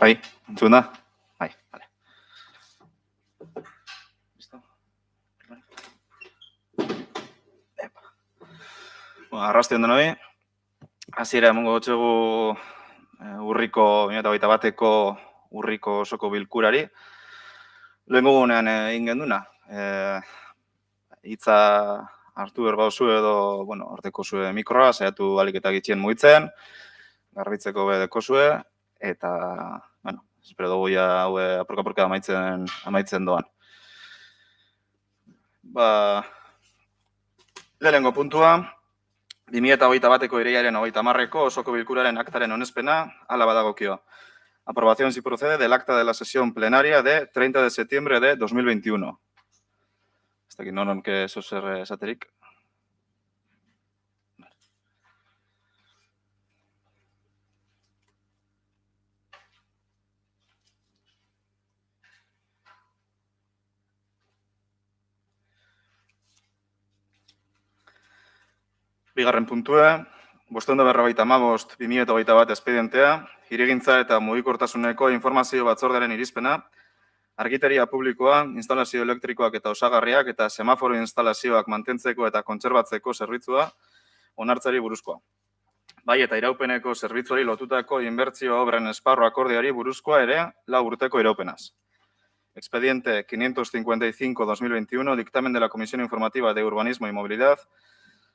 Bai, entzun da? Bai, vale. Listo? Epa. Arrasti ondo nahi. Hasiera emango gotxegu urriko, 2021ko urriko osoko bilkurari. Lehengo gunean egin genduna. Hitza hartu berbauzu edo, harteko zue mikroa, saiatu alik eta gitxien mugitzen, garbitzeko bedeko zue, eta, espero dugu ja haue apurka-apurka amaitzen doan. Lehenengo puntua, 2021ko irailaren 30ko osoko bilkuraren aktaren onespena, hala badagokio. Aprobación si procede del acta de la sesión plenaria de 30 de septiembre de 2021. Hasta aquí no que eso ser esaterik. Bigarren puntua, 555/2021 espedientea, hirigintza eta mugikortasuneko informazio batzordearen irizpena, argiteria publikoa, instalazio elektrikoak eta osagarriak eta semaforo instalazioak mantentzeko eta kontserbatzeko zerbitzua onartzari buruzkoa. Bai eta iraupeneko zerbitzuari lotutako inbertsio obren esparro akordioari buruzkoa ere 4 urteko iraupenaz. Expediente 555/2021, dictamen de la Comisión Informativa de Urbanismo y Movilidad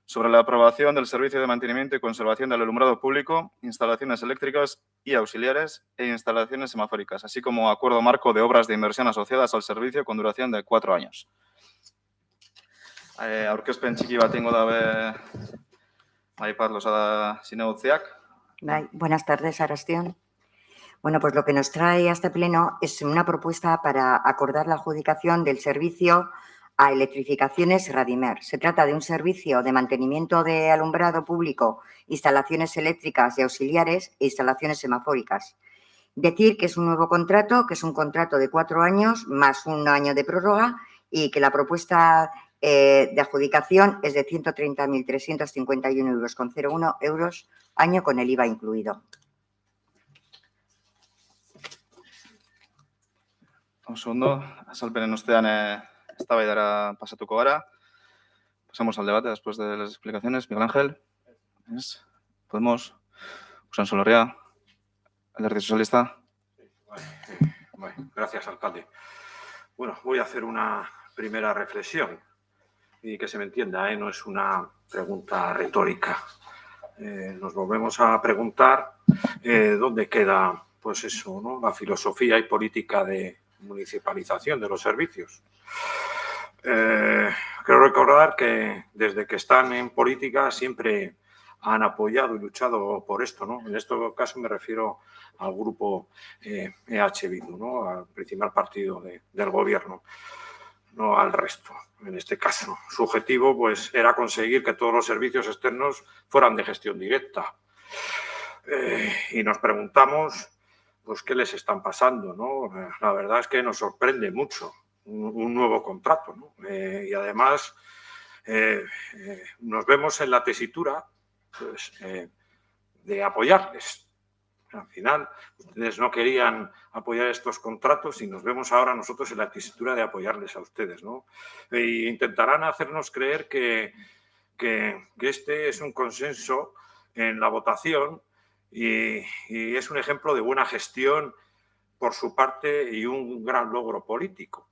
sobre la aprobación del servicio de mantenimiento y conservación del alumbrado público, instalaciones eléctricas y auxiliares e instalaciones semafóricas, así como acuerdo marco de obras de inversión asociadas al servicio con duración de 4 años. Aurkezpen txiki bat ingo dabe Maipat Losada Zinegotziak. Buenas tardes, Arrastión. Bueno, pues lo que nos trae a este pleno es una propuesta para acordar la adjudicación del servicio a Electrificaciones Radimer. Se trata de un servicio de mantenimiento de alumbrado público, instalaciones eléctricas y auxiliares e instalaciones semafóricas. Decir que es un nuevo contrato, que es un contrato de 4 años más 1 año de prórroga y que la propuesta de adjudicación es de 130.351,01 euros año con el IVA incluido. Oso ondo, azalpenen ostean eztabaidara pasatuko gara. Pasamos al debate después de las explicaciones. Miguel Ángel, Podemos, Usan Solorria, Alderdi Socialista. Gracias, alcalde. Bueno, voy a hacer una primera reflexión y que se me entienda, no es una pregunta retórica. Nos volvemos a preguntar dónde queda, pues eso, ¿no? La filosofía y política de municipalización de los servicios. Quiero recordar que desde que están en política siempre han apoyado y luchado por esto, ¿no? En este caso me refiero al grupo EH Bildu, ¿no? Al principal partido del gobierno, no al resto. En este caso, su objetivo pues, era conseguir que todos los servicios externos fueran de gestión directa. Y nos preguntamos pues, qué les están pasando, ¿no? La verdad es que nos sorprende mucho un nuevo contrato, ¿no? Y además nos vemos en la tesitura pues, de apoyarles. Al final, ustedes no querían apoyar estos contratos y nos vemos ahora nosotros en la tesitura de apoyarles a ustedes, ¿no? E intentarán hacernos creer que este es un consenso en la votación y es un ejemplo de buena gestión por su parte y un gran logro político.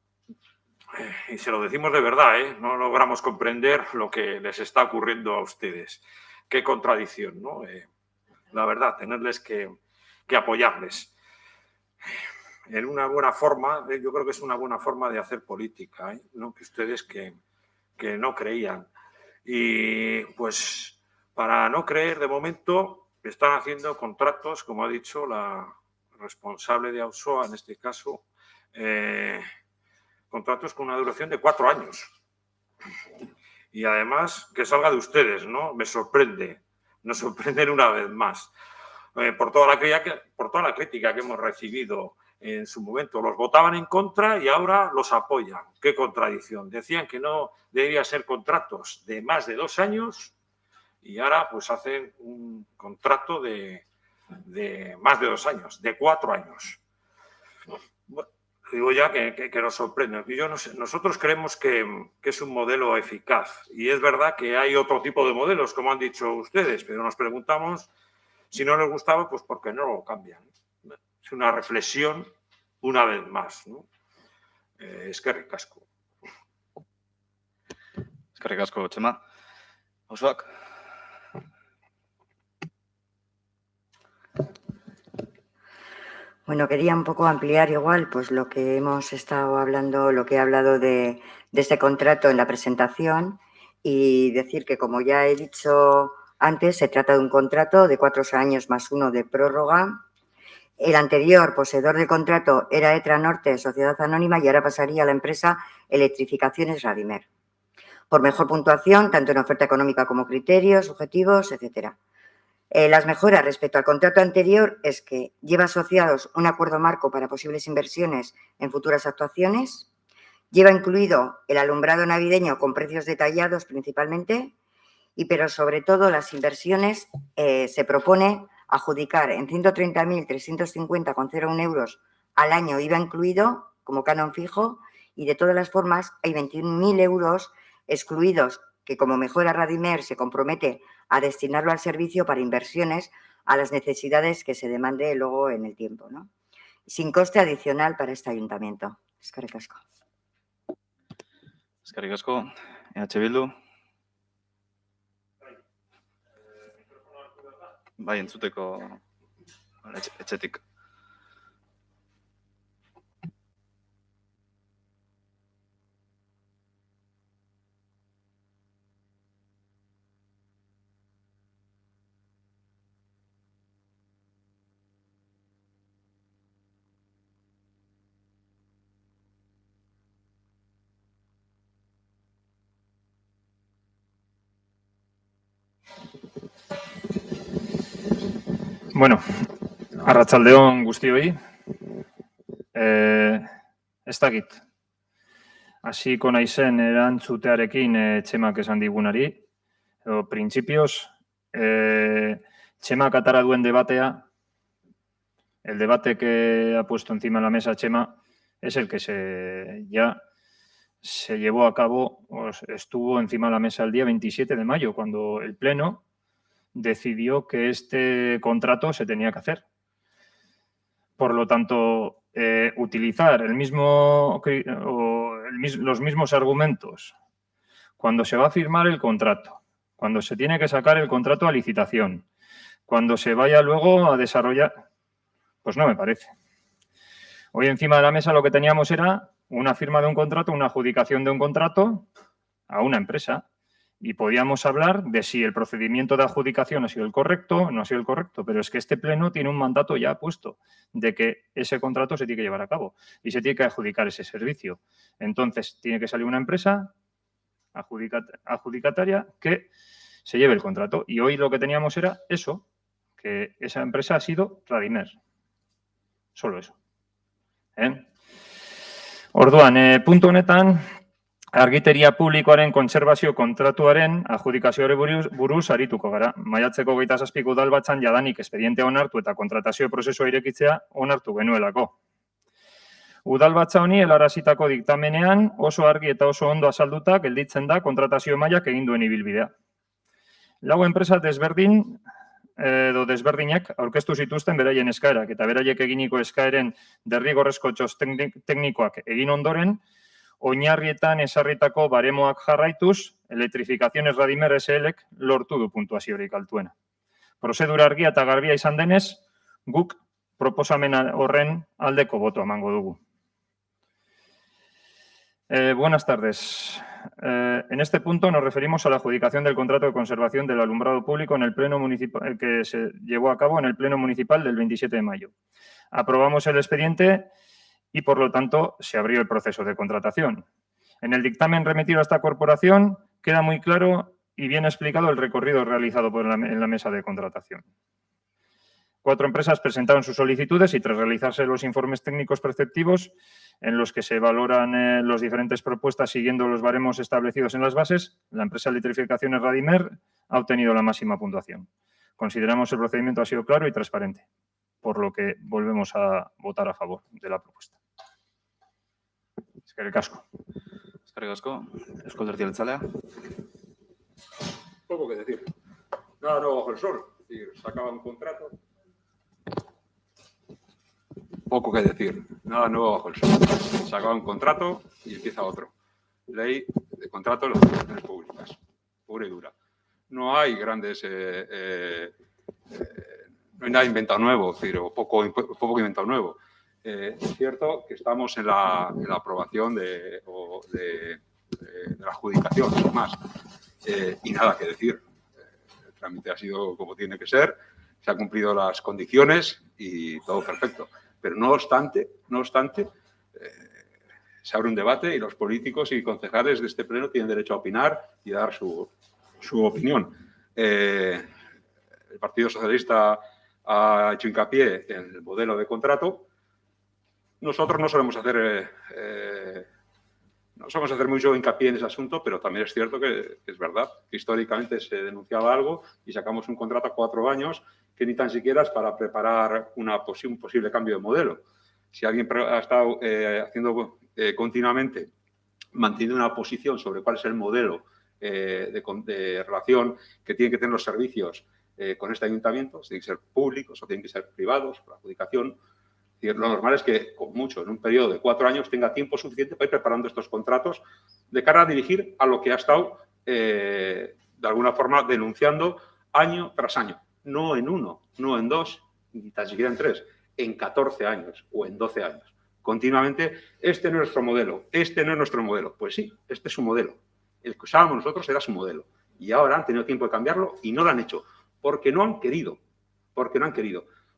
Y se lo decimos de verdad, no logramos comprender lo que les está ocurriendo a ustedes. Qué contradicción, ¿no? La verdad, tenerles que apoyarles. En una buena forma, yo creo que es una buena forma de hacer política, ¿no? Que ustedes que no creían. Y pues para no creer, de momento, están haciendo contratos, como ha dicho la responsable de Ausoa, en este caso, contratos con una duración de 4 años. Y además, que salga de ustedes, ¿no? Me sorprende, nos sorprenden una vez más. Por toda la crítica que hemos recibido en su momento. Los votaban en contra y ahora los apoyan. ¡Qué contradicción! Decían que no debían ser contratos de más de 2 años y ahora pues hacen un contrato de más de 2 años, de 4 años. Bueno, digo ya que nos sorprende. Yo no sé, nosotros creemos que es un modelo eficaz y es verdad que hay otro tipo de modelos, como han dicho ustedes, pero nos preguntamos si no les gustaba, pues ¿por qué no lo cambian? Es una reflexión una vez más, ¿no? Eskerrik asko. Eskerrik asko, Txema. Osoak? Bueno, quería un poco ampliar igual pues lo que hemos estado hablando, lo que he hablado de este contrato en la presentación y decir que, como ya he dicho antes, se trata de un contrato de 4 años más 1 de prórroga. El anterior poseedor del contrato era ETRA Norte, Sociedad Anónima, y ahora pasaría a la empresa Electrificaciones Radimer, por mejor puntuación, tanto en oferta económica como criterios, objetivos, etcétera. Las mejoras respecto al contrato anterior es que lleva asociados un acuerdo marco para posibles inversiones en futuras actuaciones, lleva incluido el alumbrado navideño con precios detallados principalmente, pero sobre todo las inversiones se propone adjudicar en 130.350,01 euros al año IVA incluido como canon fijo, y de todas las formas hay 21.000 euros excluidos que, como mejora Radimer, se compromete a destinarlo al servicio para inversiones a las necesidades que se demande luego en el tiempo, ¿no? Sin coste adicional para este ayuntamiento. Eskerrik asko. Eskerrik asko. EH Bildu? Bai, entzuteko etxetik. Bueno, arratsaldeon guztioi. Ez dakit. Hasiko naizen erantzutearekin Txemak esan digunari. Printzipioz, Txemak atara duen debatea, el debate que ha puesto encima de la mesa Txema, es el que se llevó a cabo, estuvo encima de la mesa el día 27 de mayo, cuando el Pleno decidió que este contrato se tenía que hacer. Por lo tanto, utilizar los mismos argumentos cuando se va a firmar el contrato, cuando se tiene que sacar el contrato a licitación, cuando se vaya luego a desarrollar, pues no me parece. Hoy encima de la mesa lo que teníamos era una firma de un contrato, una adjudicación de un contrato a una empresa. Y podíamos hablar de si el procedimiento de adjudicación ha sido el correcto o no ha sido el correcto, pero es que este Pleno tiene un mandato ya puesto de que ese contrato se tiene que llevar a cabo y se tiene que adjudicar ese servicio. Entonces, tiene que salir una empresa adjudicataria que se lleve el contrato. Y hoy lo que teníamos era eso, que esa empresa ha sido Radimer. Solo eso. Orduan, puntu honetan, argiteria publikoaren kontserbazio kontratuaren adjudikazioari buruz arituko gara. Maiatzeko 27 udalbatzan jadanik espedientea onartu eta kontratazio prozesua irekitzea onartu genuelako. Udalbatza honi helarazitako diktamenean oso argi eta oso ondo azalduta gelditzen da kontratazio mailak egin duen ibilbidea. Lau enpresa desberdinak aurkeztu zituzten beraien eskaerak eta beraiek eginiko eskaeren derrigorrezko txosten teknikoak egin ondoren, oinarrietan ezarritako baremoak jarraituz, Electrificaciones Radimer SL-ek lortu du puntuaziorik altuena. Prozedura argia eta garbia izan denez, guk proposamen horren aldeko botoa emango dugu. Buenas tardes. En este punto nos referimos a la adjudicación del contrato de conservación del alumbrado público en el pleno municipal que se llevó a cabo en el Pleno Municipal del 27 de mayo. Aprobamos el expediente y, por lo tanto, se abrió el proceso de contratación. En el dictamen remitido a esta corporación queda muy claro y bien explicado el recorrido realizado en la mesa de contratación. 4 empresas presentaron sus solicitudes y, tras realizarse los informes técnicos preceptivos en los que se valoran las diferentes propuestas siguiendo los baremos establecidos en las bases, la empresa Electrificaciones Radimer ha obtenido la máxima puntuación. Consideramos el procedimiento ha sido claro y transparente. por lo que volvemos a votar a favor de la propuesta. Eskerrik asko. Eskerrik asko. Eusko Alderdi Jeltzalea. Poco que decir. Nada nuevo bajo el sol. Es decir, se acaba un contrato. Poco que decir. Nada nuevo bajo el sol. Se acaba un contrato y empieza otro. Ley de contrato de las administraciones públicas. Pura y dura. No hay grandes... no hay nada inventado nuevo, es decir, o poco inventado nuevo. Es cierto que estamos en la aprobación de la adjudicación, sin más. Y nada que decir. El trámite ha sido como tiene que ser, se han cumplido las condiciones y todo perfecto. Pero no obstante, se abre un debate y los políticos y concejales de este pleno tienen derecho a opinar y dar su opinión. El Partido Socialista ha hecho hincapié en el modelo de contrato. Nosotros no solemos hacer mucho hincapié en ese asunto, pero también es cierto que es verdad que históricamente se denunciaba algo y sacamos un contrato a 4 años que ni tan siquiera es para preparar un posible cambio de modelo. Si alguien ha estado haciendo continuamente, manteniendo una posición sobre cuál es el modelo de relación que tienen que tener los servicios con este ayuntamiento, si tienen que ser públicos o tienen que ser privados, por adjudicación. Lo normal es que, con mucho, en un periodo de 4 años, tenga tiempo suficiente para ir preparando estos contratos de cara a dirigir a lo que ha estado, de alguna forma, denunciando año tras año. No en 1, no en 2, ni tan siquiera en 3, en 14 años o en 12 años. Continuamente, este no es nuestro modelo, este no es nuestro modelo. Pues sí, este es su modelo. El que usábamos nosotros era su modelo. Y ahora han tenido tiempo de cambiarlo y no lo han hecho. Porque no han querido.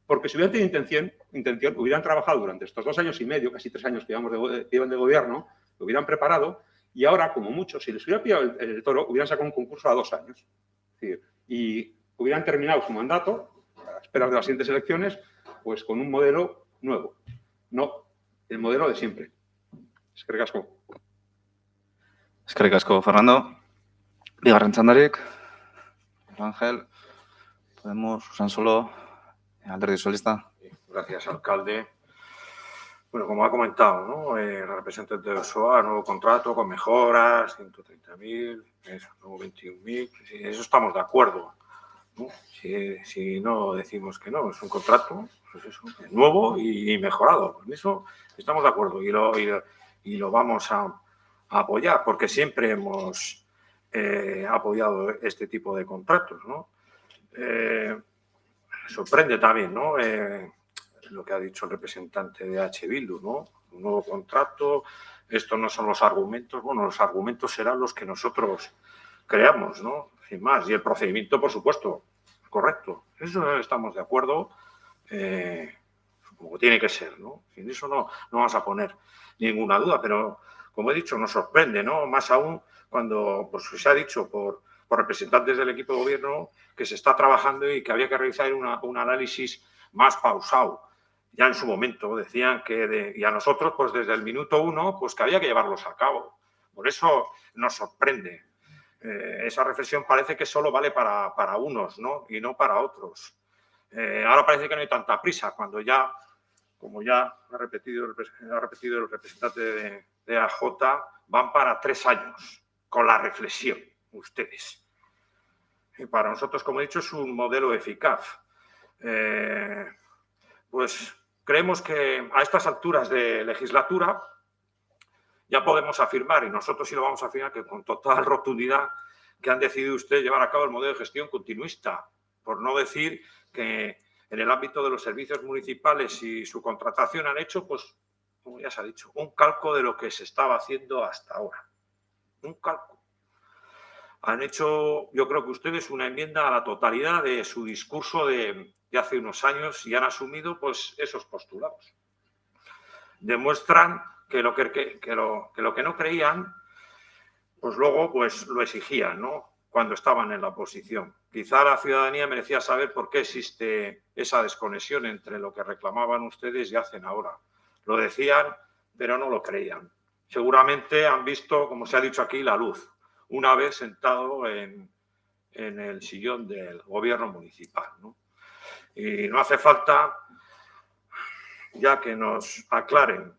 Porque si hubieran tenido intención, hubieran trabajado durante estos 2 años y medio, casi 3 años que llevan de gobierno, lo hubieran preparado y ahora, como mucho, si les hubiera pillado el toro, hubieran sacado un concurso a 2 años. Es decir, y hubieran terminado su mandato, a la espera de las siguientes elecciones, pues con un modelo nuevo. No, el modelo de siempre. Eskerrik asko. Eskerrik asko, Fernando. Bigarren txandarik. Ángel. Podemos, Usansolo, Alderdi Sozialista. Gracias, alcalde. Bueno, como ha comentado, ¿no? El representante de OSOA, nuevo contrato con mejoras, 130.000, eso, nuevo 21.000. Sí, eso estamos de acuerdo, ¿no? Si no decimos que no, es un contrato, pues eso, nuevo y mejorado. En eso estamos de acuerdo y lo vamos a apoyar, porque siempre hemos apoyado este tipo de contratos, ¿no? Sorprende también, ¿no? Lo que ha dicho el representante de H. Bildu, ¿no? Un nuevo contrato, estos no son los argumentos. Bueno, los argumentos serán los que nosotros creamos, ¿no? Sin más. Y el procedimiento, por supuesto, correcto. Eso estamos de acuerdo, como tiene que ser, ¿no? Sin eso no vamos a poner ninguna duda, pero, como he dicho, nos sorprende, ¿no? Más aún cuando pues, se ha dicho por representantes del equipo de gobierno que se está trabajando y que había que realizar un análisis más pausado. Ya en su momento decían y a nosotros, pues desde el minuto 1, pues que había que llevarlos a cabo. Por eso nos sorprende. Esa reflexión parece que solo vale para unos, ¿no? Y no para otros. Ahora parece que no hay tanta prisa, cuando ya, como ya ha repetido el representante de AJ, van para 3 años con la reflexión. Ustedes. Y para nosotros, como he dicho, es un modelo eficaz. Pues creemos que a estas alturas de legislatura ya podemos afirmar, y nosotros sí lo vamos a afirmar, que con total rotundidad, que han decidido ustedes llevar a cabo el modelo de gestión continuista, por no decir que en el ámbito de los servicios municipales y su contratación han hecho, pues, como ya se ha dicho, un calco de lo que se estaba haciendo hasta ahora. Un calco. Han hecho, yo creo que ustedes, una enmienda a la totalidad de su discurso de hace unos años y han asumido pues esos postulados. Demuestran que lo que no creían, pues luego pues lo exigían, ¿no? Cuando estaban en la oposición. Quizá la ciudadanía merecía saber por qué existe esa desconexión entre lo que reclamaban ustedes y hacen ahora. Lo decían, pero no lo creían. Seguramente han visto, como se ha dicho aquí, la luz, una vez sentado en el sillón del gobierno municipal, ¿no? Y no hace falta ya que nos aclaren,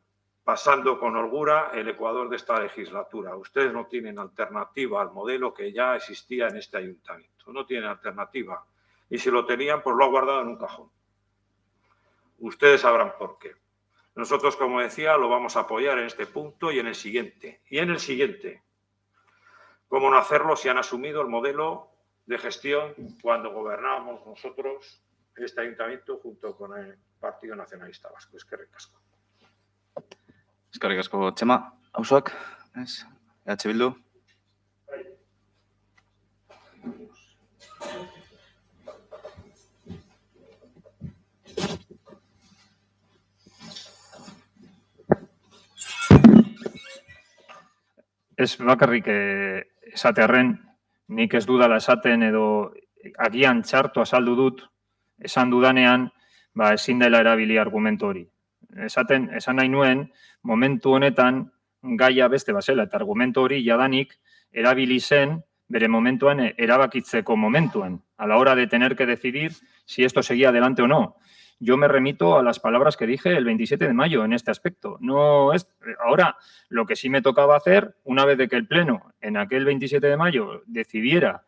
pasando con holgura el ecuador de esta legislatura. Ustedes no tienen alternativa al modelo que ya existía en este ayuntamiento. No tienen alternativa. Y si lo tenían, pues lo han guardado en un cajón. Ustedes sabrán por qué. Nosotros, como decía, lo vamos a apoyar en este punto y en el siguiente. Y en el siguiente. ¿Cómo no hacerlo si han asumido el modelo de gestión cuando gobernábamos nosotros en este ayuntamiento junto con el Partido Nacionalista Vasco? Eskerrik asko. Eskerrik asko, Txema. Auzoak, ez? EH Bildu. Ez bakarrik esatearren, nik ez dudala esaten edo agian txarto azaldu dut, esan dudanean, ezin dela erabili argumentu hori. Esan nahi nuen, momentu honetan gaia beste bazela, eta argumentu hori jadanik erabili zen bere momentuan erabakitzeko momentuan, a la hora de tener que decidir si esto seguía adelante o no. Yo me remito a las palabras que dije el 27 de mayo en este aspecto. No es, ahora, lo que sí me tocaba hacer, una vez de que el Pleno en aquel 27 de mayo decidiera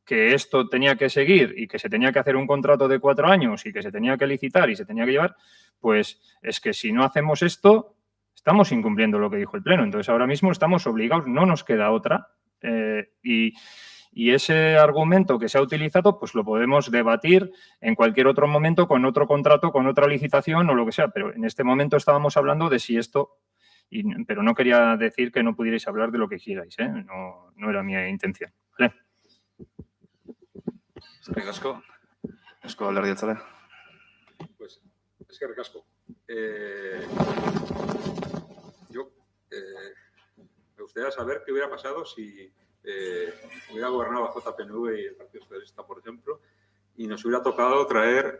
que esto tenía que seguir y que se tenía que hacer un contrato de 4 años y que se tenía que licitar y se tenía que llevar, pues es que si no hacemos esto, estamos incumpliendo lo que dijo el Pleno. Entonces, ahora mismo estamos obligados, no nos queda otra. Y ese argumento que se ha utilizado, pues lo podemos debatir en cualquier otro momento con otro contrato, con otra licitación o lo que sea. Pero en este momento estábamos hablando de si esto, pero no quería decir que no pudierais hablar de lo que quierais, ¿eh? No era mi intención. ¿Vale? Eskerrik asko. Eusko Alderdi Jeltzalea. Pues, eskerrik asko. Yo me gustaría saber qué hubiera pasado si hubiera gobernado la JPNV y el Partido Socialista, por ejemplo, y nos hubiera tocado traer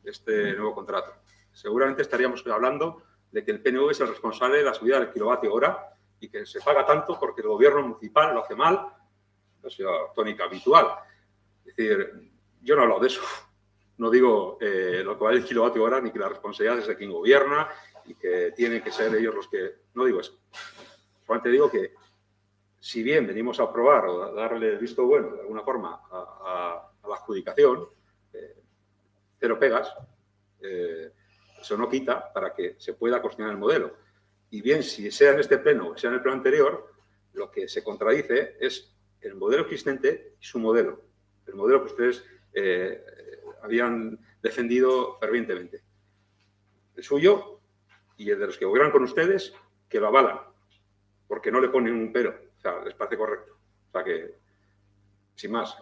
este nuevo contrato. Seguramente estaríamos hablando de que el PNV es el responsable de la subida del kilovatio hora y que se paga tanto porque el gobierno municipal lo hace mal, ha sido tónica habitual. Es decir, yo no he hablado de eso. No digo lo que vale el kilovatio hora ni que la responsabilidad es de quien gobierna y que tienen que ser ellos los que... No digo eso. Solamente digo que si bien venimos a aprobar o a darle el visto bueno, de alguna forma, a la adjudicación, cero pegas, eso no quita para que se pueda cuestionar el modelo. Y bien, si sea en este pleno o sea en el pleno anterior, lo que se contradice es el modelo existente y su modelo. El modelo que ustedes habían defendido fervientemente. El suyo y el de los que gobiernan con ustedes, que lo avalan, porque no le ponen un pero. O sea, les parece correcto. O sea que, sin más,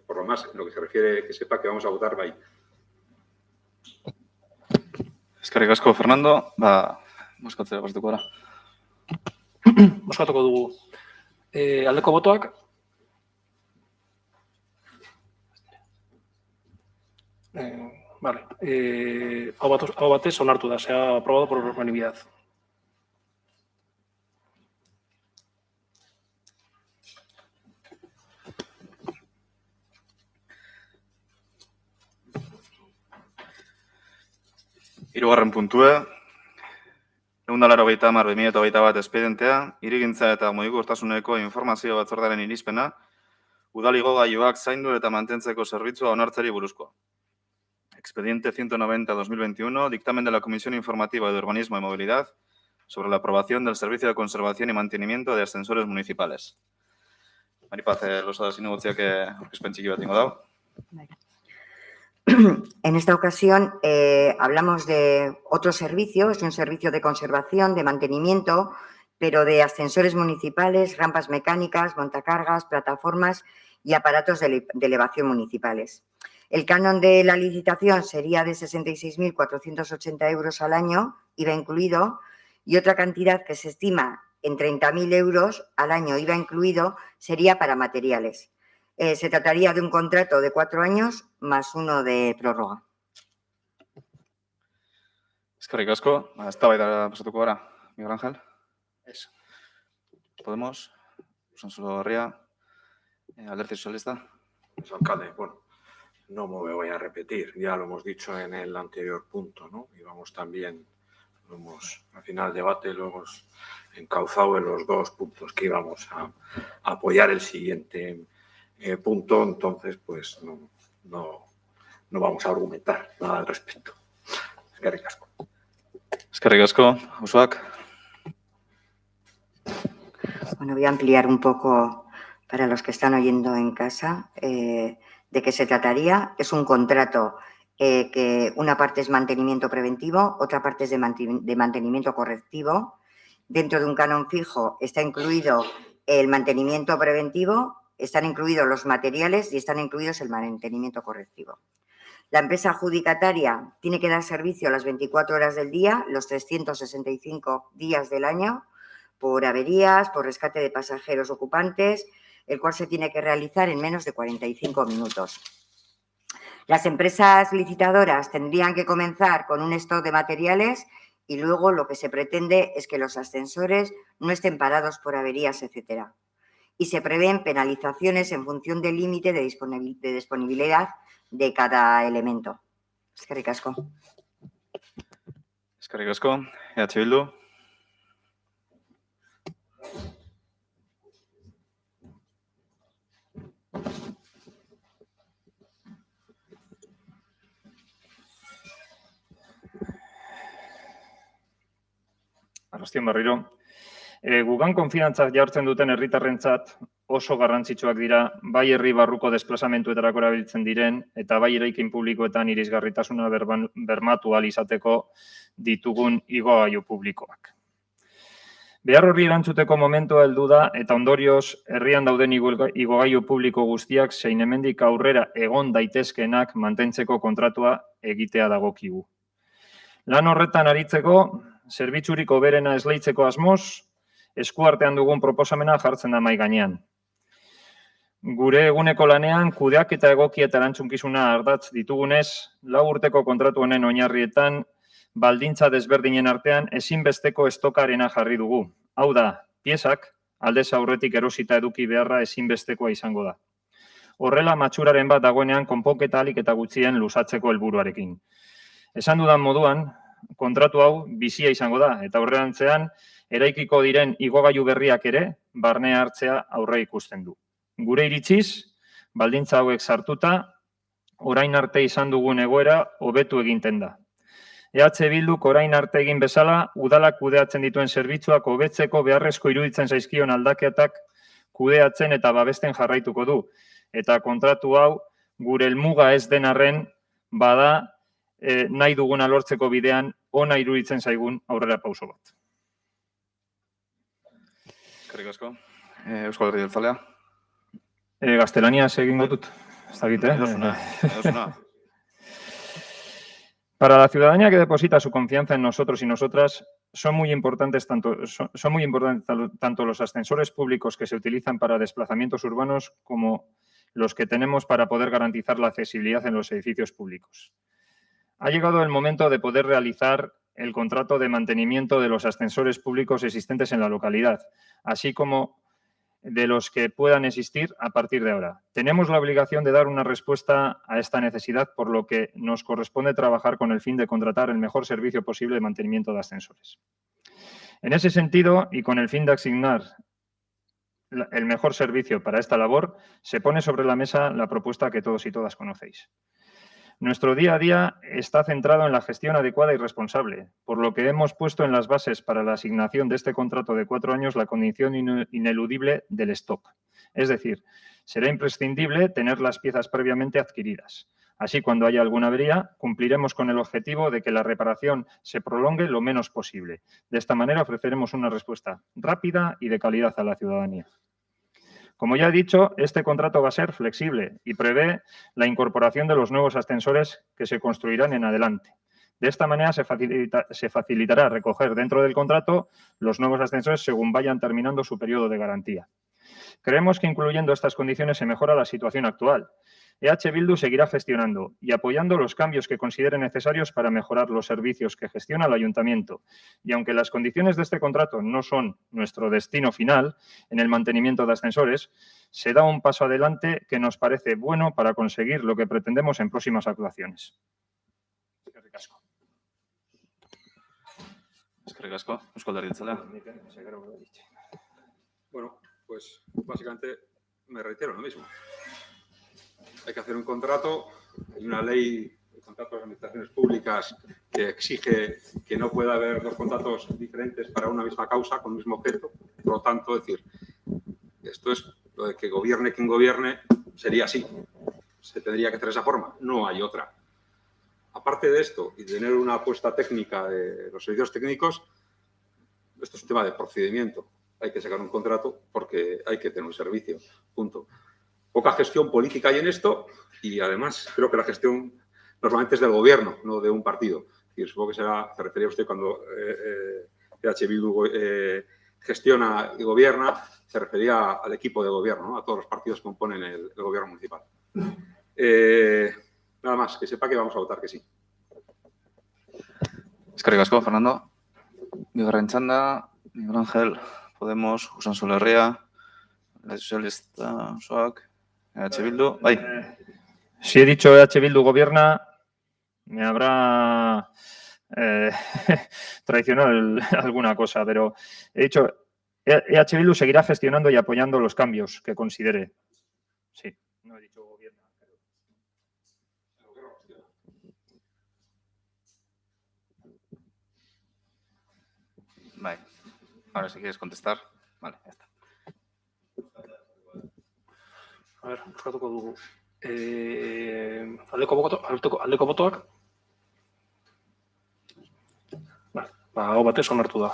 por lo más, en lo que se refiere, que sepa que vamos a votar, va ahí. Eskerrik asko, Fernando. Bozkatzera pasatuko gara. Bozkatuko dugu. Aldeko botoak. Vale. Aho batez onartu da. Se ha aprobado por unanimidad. Hirugarren puntue, 180/2021 espedientea, hirigintza eta mugikortasuneko informazio batzordearen irizpena, udal igogailuak zaindu eta mantentzeko zerbitzua onartzeari buruzkoa. Expediente 190/2021, dictamen de la Comisión Informativa de Urbanismo y Movilidad sobre la aprobación del Servicio de Conservación y Mantenimiento de Ascensores Municipales. Maripaz, losa zinegotziak aurkezpen txiki bat ingo dago. En esta ocasión hablamos de otro servicio, es un servicio de conservación, de mantenimiento, pero de ascensores municipales, rampas mecánicas, montacargas, plataformas y aparatos de elevación municipales. El canon de la licitación sería de 66.480 euros al año, IVA incluido, y otra cantidad que se estima en 30.000 euros al año, IVA incluido, sería para materiales. Se trataría de un contrato de 4 años más uno de prórroga. Eskerrik asko. Eztabaidara pasatuko gara, Miguel Ángel. Ez. Podemos, Usansolo Herria, Alderdi Sozialista. Alcalde, bueno, no me voy a repetir, ya lo hemos dicho en el anterior punto, ¿no? Y vamos también, al final del debate lo hemos encauzado en los dos puntos que íbamos a apoyar el siguiente punto, entonces pues no vamos a argumentar nada al respecto. Eskerrik asko. Eskerrik asko, Usuak. Bueno, voy a ampliar un poco para los que están oyendo en casa de qué se trataría. Es un contrato que una parte es mantenimiento preventivo, otra parte es de mantenimiento correctivo. Dentro de un canon fijo está incluido el mantenimiento preventivo, están incluidos los materiales y están incluidos el mantenimiento correctivo. La empresa adjudicataria tiene que dar servicio a las 24 horas del día, los 365 días del año, por averías, por rescate de pasajeros ocupantes, el cual se tiene que realizar en menos de 45 minutos. Las empresas licitadoras tendrían que comenzar con un stock de materiales y luego lo que se pretende es que los ascensores no estén parados por averías, etcétera. Y se prevén penalizaciones en función del límite de disponibilidad de cada elemento. Eskerrik asko. Eskerrik asko, EH Bildu. Arrastion berriro. Gugan konfidantzak jartzen duten herritarrentzat oso garrantzitsuak dira, bai herri barruko desplazamentuetarako erabiltzen diren eta bai eraikin publikoetan irisgarritasuna bermatu ahal izateko ditugun igogailu publikoak. Behar horri erantzuteko momentua heldu da eta ondorioz herrian dauden igogailu publiko guztiak zein hemendik aurrera egon daitezkeenak mantentzeko kontratua egitea dagokigu. Lan horretan aritzeko, zerbitzurik hoberena esleitzeko asmoz, eskuartean dugun proposamena jartzen da mahai gainean. Gure eguneko lanean kudeaketa egokia eta erantzunkizuna ardatz ditugunez, 4 urteko kontratu honen oinarrietan baldintza desberdinen artean ezinbesteko estokarena jarri dugu. Hau da, piezak aldez aurretik erosita eduki beharra ezinbestekoa izango da. Horrela matxuraren bat dagoenean konponketa ahalik eta gutxien luzatzeko helburuarekin. Esan dudan moduan, kontratu hau bizia izango da eta aurrerantzean eraikiko diren igogailu berriak ere barne hartzea aurre ikusten du. Gure iritziz, baldintza hauek sartuta, orain arte izan dugun egoera hobetu egiten da. EH Bilduk orain arte egin bezala, udalak kudeatzen dituen zerbitzuak hobetzeko beharrezko iruditzen zaizkion aldaketak kudeatzen eta babesten jarraituko du. Eta kontratu hau, gure helmuga ez den arren, bada nahi duguna lortzeko bidean ona iruditzen zaigun aurrera pauso bat. Eskerrik asko. Eusko Alderdi Jeltzalea. Gaztelaniaz egingo dut. Ez dakit, Edozuna. Para la ciudadanía que deposita su confianza en nosotros y nosotras, son muy importantes tanto los ascensores públicos que se utilizan para desplazamientos urbanos como los que tenemos para poder garantizar la accesibilidad en los edificios públicos. Ha llegado el momento de poder realizar el contrato de mantenimiento de los ascensores públicos existentes en la localidad, así como de los que puedan existir a partir de ahora. Tenemos la obligación de dar una respuesta a esta necesidad, por lo que nos corresponde trabajar con el fin de contratar el mejor servicio posible de mantenimiento de ascensores. En ese sentido, y con el fin de asignar el mejor servicio para esta labor, se pone sobre la mesa la propuesta que todos y todas conocéis. Nuestro día a día está centrado en la gestión adecuada y responsable, por lo que hemos puesto en las bases para la asignación de este contrato de 4 años la condición ineludible del stock. Es decir, será imprescindible tener las piezas previamente adquiridas. Así, cuando haya alguna avería, cumpliremos con el objetivo de que la reparación se prolongue lo menos posible. De esta manera ofreceremos una respuesta rápida y de calidad a la ciudadanía. Como ya he dicho, este contrato va a ser flexible y prevé la incorporación de los nuevos ascensores que se construirán en adelante. De esta manera se facilitará recoger dentro del contrato los nuevos ascensores según vayan terminando su periodo de garantía. Creemos que incluyendo estas condiciones se mejora la situación actual, EH Bildu seguirá gestionando y apoyando los cambios que considere necesarios para mejorar los servicios que gestiona el Ayuntamiento. Y aunque las condiciones de este contrato no son nuestro destino final en el mantenimiento de ascensores, se da un paso adelante que nos parece bueno para conseguir lo que pretendemos en próximas actuaciones. Eskerrik asko. Eusko Alderdi Jeltzalea. Bueno, pues básicamente me reitero lo mismo. Hay que hacer un contrato, hay una ley de contratos de administraciones públicas que exige que no pueda haber dos contratos diferentes para una misma causa con el mismo objeto. Por lo tanto, es decir, esto es lo de que gobierne quien gobierne, sería así. Se tendría que hacer de esa forma, no hay otra. Aparte de esto y tener una apuesta técnica de los servicios técnicos, esto es un tema de procedimiento. Hay que sacar un contrato porque hay que tener un servicio, punto. Poca gestión política hay en esto y además creo que la gestión normalmente es del gobierno, no de un partido. Y supongo que se refería usted cuando EH Bildu gestiona y gobierna, se refería al equipo de gobierno, ¿no? A todos los partidos que componen el gobierno municipal. Nada más, que sepa que vamos a votar que sí. Eskerrik asko, Fernando. Bigarren txanda, Miguel Ángel, Podemos, Usan Solerria, la Socialista, SOAC, EH Bildu. Bai. Si he dicho EH Bildu gobierna, me habrá traicionado alguna cosa, pero he dicho EH Bildu seguirá gestionando y apoyando los cambios que considere. Sí, no he dicho gobierna. Bai. Ahora, si quieres contestar. Vale, ya está. A ver, bukatuko dugu. Aldeko botoak? Vale, aho batez onartu da.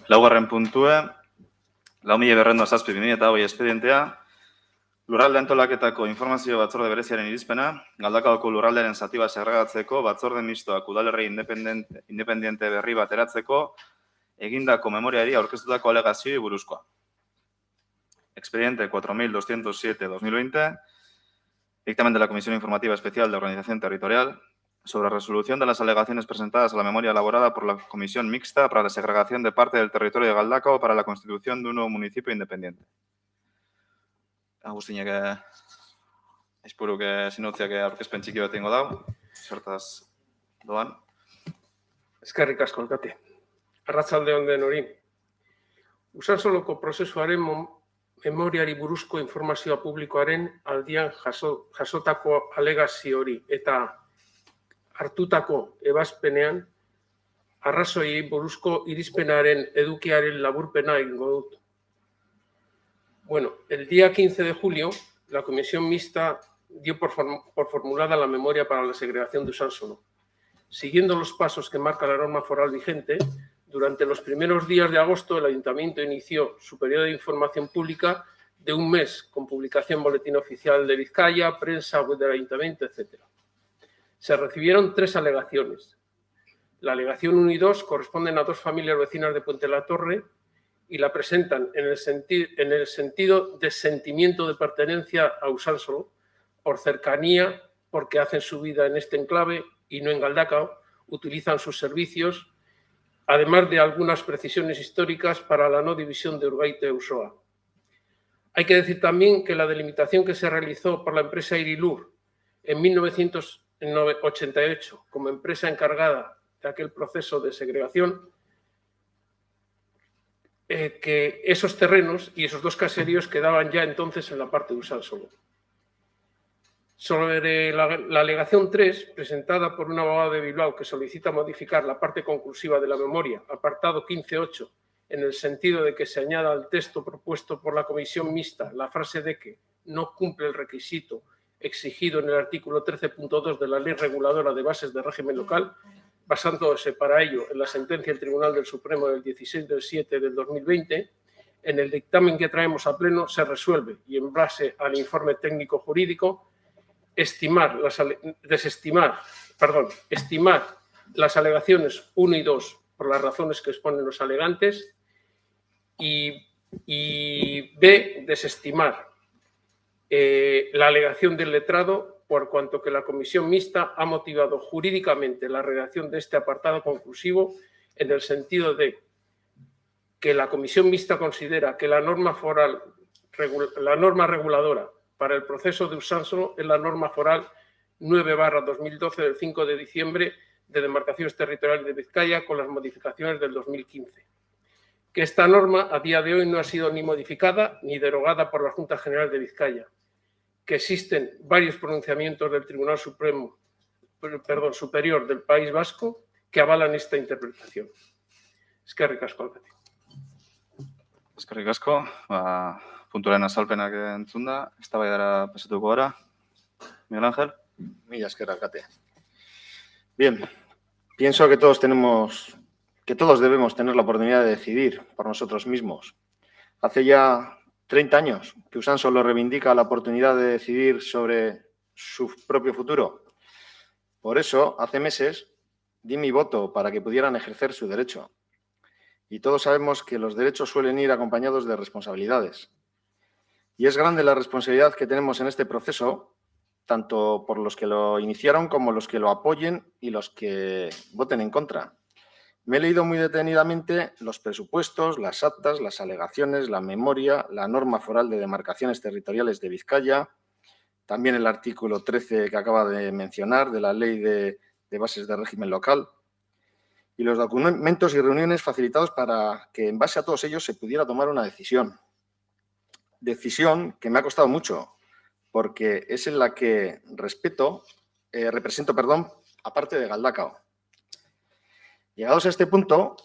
Laugarren puntue, 4.207/2008 espedientea, lurralde antolaketako informazio batzorde bereziaren irizpena, Galdakaoko lurraldearen zati bat segregatzeko, batzorde mistoak udalerri independiente berri bat eratzeko, egindako memoriari aurkeztutako alegazioi buruzkoa. Expediente 4207/2020, dictamen de la Comisión Informativa Especial de Organización Territorial, sobre resolución de las alegaciones presentadas a la memoria elaborada por la Comisión Mixta para la segregación de parte del territorio de Galdakao para la constitución de un nuevo municipio independiente. Agustinek espuruk sinotziak aurkezpen txiki bat egingo dau, zertaz doan. Eskerrik asko, Alkate. Arratsalde on denoi. Usansoloko prozesuaren memoriari buruzko informazioa publikoaren aldian jasotako alegazio hori eta hartutako ebazpenean arrazoiei buruzko irizpenaren edukiaren laburpena egingo dut. Bueno, el día 15 de julio, la Comisión Mixta dio por formulada la memoria para la segregación de Usánsolo. Siguiendo los pasos que marca la norma foral vigente, durante los primeros días de agosto el Ayuntamiento inició su periodo de información pública de un mes, con publicación en Boletín Oficial de Vizcaya, prensa, web del Ayuntamiento, etc. Se recibieron 3 alegaciones. La alegación 1 y 2 corresponden a 2 familias vecinas de Puente la Torre y la presentan en el sentido de sentimiento de pertenencia a Usánsolo, por cercanía, porque hacen su vida en este enclave y no en Galdakao, utilizan sus servicios, además de algunas precisiones históricas para la no división de Urgaite-Usoa. Hay que decir también que la delimitación que se realizó por la empresa Irilur en 1988 como empresa encargada de aquel proceso de segregación, que esos terrenos y esos 2 caseríos quedaban ya entonces en la parte de Usánsolo. Sobre la alegación 3, presentada por un abogado de Bilbao que solicita modificar la parte conclusiva de la memoria, apartado 15.8, en el sentido de que se añada al texto propuesto por la Comisión Mixta la frase de que no cumple el requisito exigido en el artículo 13.2 de la Ley Reguladora de Bases de Régimen Local, basándose para ello en la sentencia del Tribunal del Supremo del 16/7 del 2020, en el dictamen que traemos a pleno se resuelve y en base al informe técnico jurídico estimar las alegaciones 1 y 2 por las razones que exponen los alegantes y B, desestimar la alegación del letrado por cuanto que la comisión mixta ha motivado jurídicamente la redacción de este apartado conclusivo en el sentido de que la comisión mixta considera que la norma reguladora para el proceso de usánsolo es la norma foral 9/2012 del 5 de diciembre de demarcaciones territoriales de Vizcaya con las modificaciones del 2015. Que esta norma a día de hoy no ha sido ni modificada ni derogada por la Junta General de Vizcaya. Que existen varios pronunciamientos del Tribunal Superior del País Vasco que avalan esta interpretación. Eskerrik asko, alkate. Eskerrik asko, puntuaren azalpenak entzunda, eztabaidara pasatuko gara. Miguel Ángel. Mila esker, alkate. Bien, pienso que todos debemos tener la oportunidad de decidir por nosotros mismos. Hace ya 30 años que Usánsolo reivindica la oportunidad de decidir sobre su propio futuro. Por eso, hace meses, di mi voto para que pudieran ejercer su derecho. Y todos sabemos que los derechos suelen ir acompañados de responsabilidades. Y es grande la responsabilidad que tenemos en este proceso, tanto por los que lo iniciaron como los que lo apoyen y los que voten en contra. Me he leído muy detenidamente los presupuestos, las actas, las alegaciones, la memoria, la norma foral de demarcaciones territoriales de Vizcaya, también el artículo 13 que acaba de mencionar de la Ley de Bases de Régimen Local y los documentos y reuniones facilitados para que en base a todos ellos se pudiera tomar una decisión. Decisión que me ha costado mucho porque es en la que represento, aparte de Galdakao. Llegados a este punto,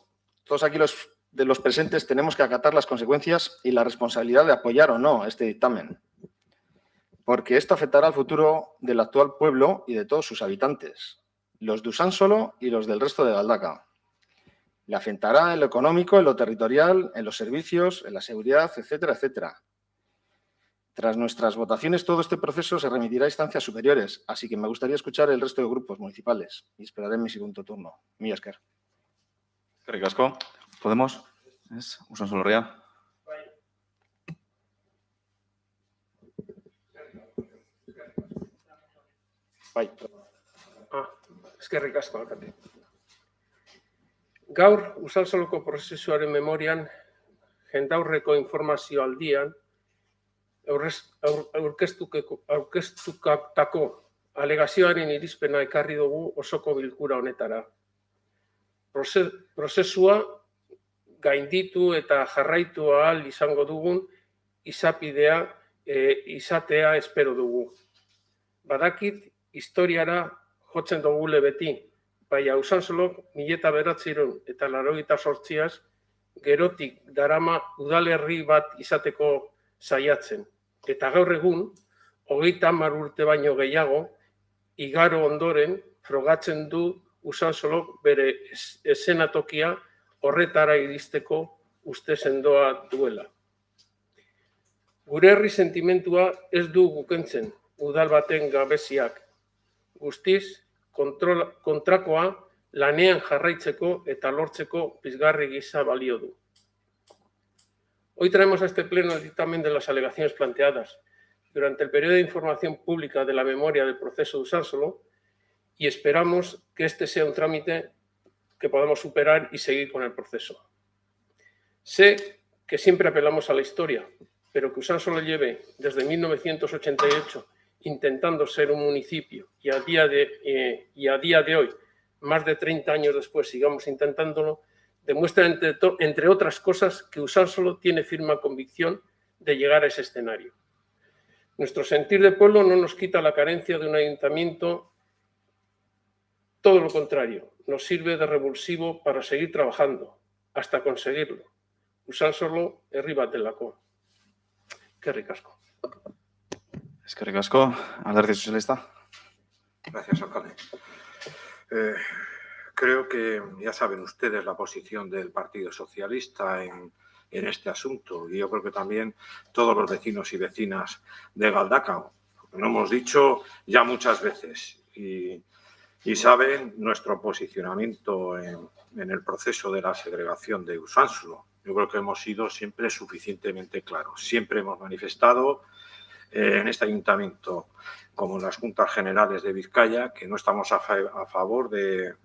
todos aquí los presentes tenemos que acatar las consecuencias y la responsabilidad de apoyar o no este dictamen, porque esto afectará al futuro del actual pueblo y de todos sus habitantes, los de Usánsolo y los del resto de Galdakao. Le afectará en lo económico, en lo territorial, en los servicios, en la seguridad, etcétera, etcétera. Tras nuestras votaciones, todo este proceso se remitirá a instancias superiores, así que me gustaría escuchar el resto de grupos municipales y esperaré mi segundo turno. Mila esker. Eskerrik asko. Podemos? Ez? Usánsolo Herria. Bai. Eskerrik asko, alkate. Gaur, Usansoloko prozesuaren memorian, jendaurreko informazio aldian, aurkeztutako alegazioaren irizpena ekarri dugu osoko bilkura honetara. Prozesua gainditu eta jarraitu ahal izango dugun izatea espero dugu. Badakit, historiara jotzen dugule beti, baina Usansolok 1988 gerotik darama udalerri bat izateko saiatzen. Eta gaur egun, 30 urte baino gehiago, igaro ondoren frogatzen du Usansolok bere eszenatokia horretara iristeko uste sendoa duela. Gure herri sentimentua ez du gukentzen udal baten gabeziak. Guztiz, kontrakoa lanean jarraitzeko eta lortzeko pizgarri gisa balio du. Hoy traemos a este pleno el dictamen de las alegaciones planteadas durante el periodo de información pública de la memoria del proceso de Usánsolo y esperamos que este sea un trámite que podamos superar y seguir con el proceso. Sé que siempre apelamos a la historia, pero que Usánsolo lleve desde 1988 intentando ser un municipio y a día de hoy, más de 30 años después, sigamos intentándolo, demuestra, entre otras cosas, que Usánsolo tiene firme convicción de llegar a ese escenario. Nuestro sentir de pueblo no nos quita la carencia de un ayuntamiento, todo lo contrario, nos sirve de revulsivo para seguir trabajando, hasta conseguirlo. Usánsolo herri bat delako. Eskerrik asko. Eskerrik asko. Alderdi Sozialista. Gracias, alcalde. Creo que ya saben ustedes la posición del Partido Socialista en este asunto y yo creo que también todos los vecinos y vecinas de Galdakao. lo hemos dicho ya muchas veces y saben nuestro posicionamiento en el proceso de la segregación de Usánsolo. Yo creo que hemos sido siempre suficientemente claros. Siempre hemos manifestado en este ayuntamiento, como en las Juntas Generales de Vizcaya, que no estamos a favor de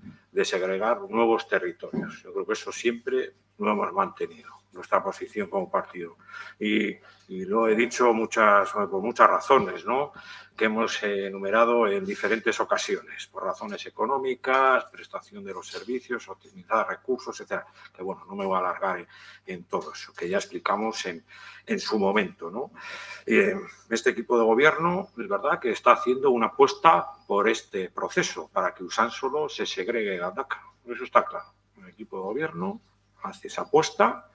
segregar nuevos territorios. Yo creo que eso siempre lo hemos mantenido, nuestra posición como partido. Y lo he dicho por muchas razones, ¿no?, que hemos enumerado en diferentes ocasiones, por razones económicas, prestación de los servicios, optimizar recursos, etcétera. Que bueno, no me voy a alargar en todo eso, que ya explicamos en su momento, ¿no? Este equipo de gobierno, es verdad que está haciendo una apuesta por este proceso, para que Usánsolo se segregue en Galdakao. Eso está claro. El equipo de gobierno hace esa apuesta.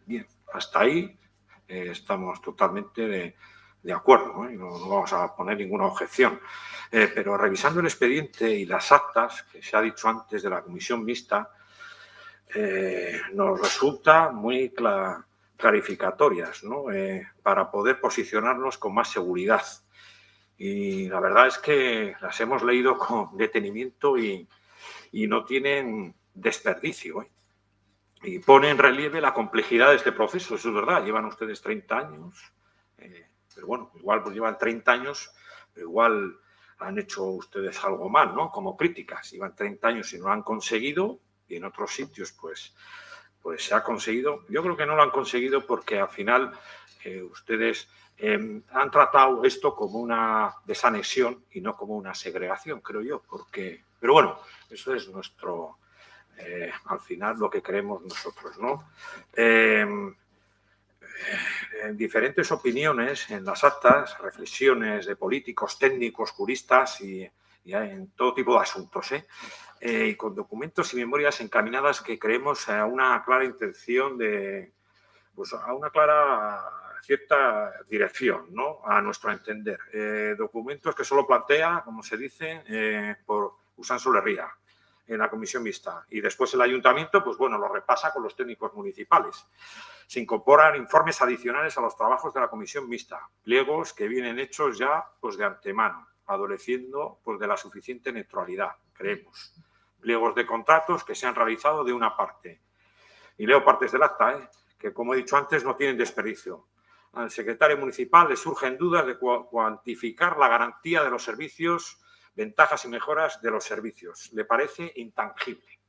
Bien, hasta ahí estamos totalmente de acuerdo, ¿eh? No vamos a poner ninguna objeción. Pero revisando el expediente y las actas, que se ha dicho antes, de la comisión mixta, nos resulta muy clarificatorias, ¿no?, para poder posicionarnos con más seguridad. Y la verdad es que las hemos leído con detenimiento y no tienen desperdicio, ¿eh? Y pone en relieve la complejidad de este proceso. Eso es verdad, llevan ustedes 30 años, pero bueno, igual pues llevan 30 años, pero igual han hecho ustedes algo mal, ¿no?, como críticas. Llevan 30 años y no lo han conseguido, y en otros sitios pues se ha conseguido. Yo creo que no lo han conseguido porque al final ustedes han tratado esto como una desanexión y no como una segregación, creo yo. Pero bueno, eso es nuestro... al final lo que creemos nosotros, ¿no? En diferentes opiniones, en las actas, reflexiones de políticos, técnicos, juristas y en todo tipo de asuntos, y con documentos y memorias encaminadas que creemos a una clara intención pues a una clara cierta dirección, ¿no?, a nuestro entender. Documentos que solo plantea, como se dice, por Usánsolo Herria en la comisión mixta, y después el ayuntamiento, pues bueno, lo repasa con los técnicos municipales. Se incorporan informes adicionales a los trabajos de la comisión mixta, pliegos que vienen hechos ya pues de antemano, adoleciendo pues de la suficiente neutralidad, creemos. Pliegos de contratos que se han realizado de una parte. Y leo partes del acta, que como he dicho antes no tienen desperdicio. Al secretario municipal le surgen dudas de cuantificar la garantía de los servicios, ventajas y mejoras de los servicios. Le parece intangible.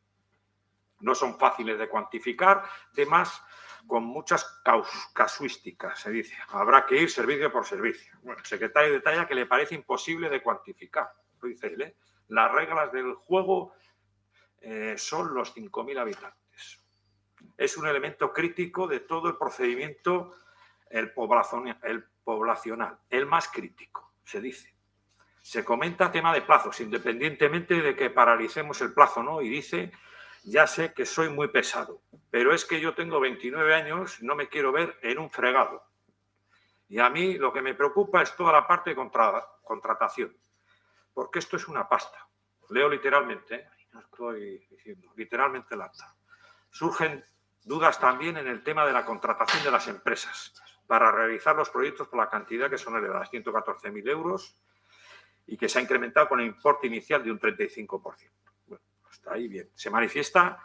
No son fáciles de cuantificar, temas con muchas casuísticas, se dice. Habrá que ir servicio por servicio. Bueno, el secretario detalla que le parece imposible de cuantificar. Lo dice él, Las reglas del juego son los 5.000 habitantes. Es un elemento crítico de todo el procedimiento, el poblacional, el más crítico, se dice. Se comenta tema de plazos, independientemente de que paralicemos el plazo, ¿no? Y dice, ya sé que soy muy pesado, pero es que yo tengo 29 años y no me quiero ver en un fregado. Y a mí lo que me preocupa es toda la parte de contratación, porque esto es una pasta. Leo literalmente, no estoy diciendo, literalmente el acta. Surgen dudas también en el tema de la contratación de las empresas para realizar los proyectos por la cantidad que son elevadas, 114.000 euros, y que se ha incrementado con el importe inicial de un 35%. Bueno, hasta ahí bien. Se manifiesta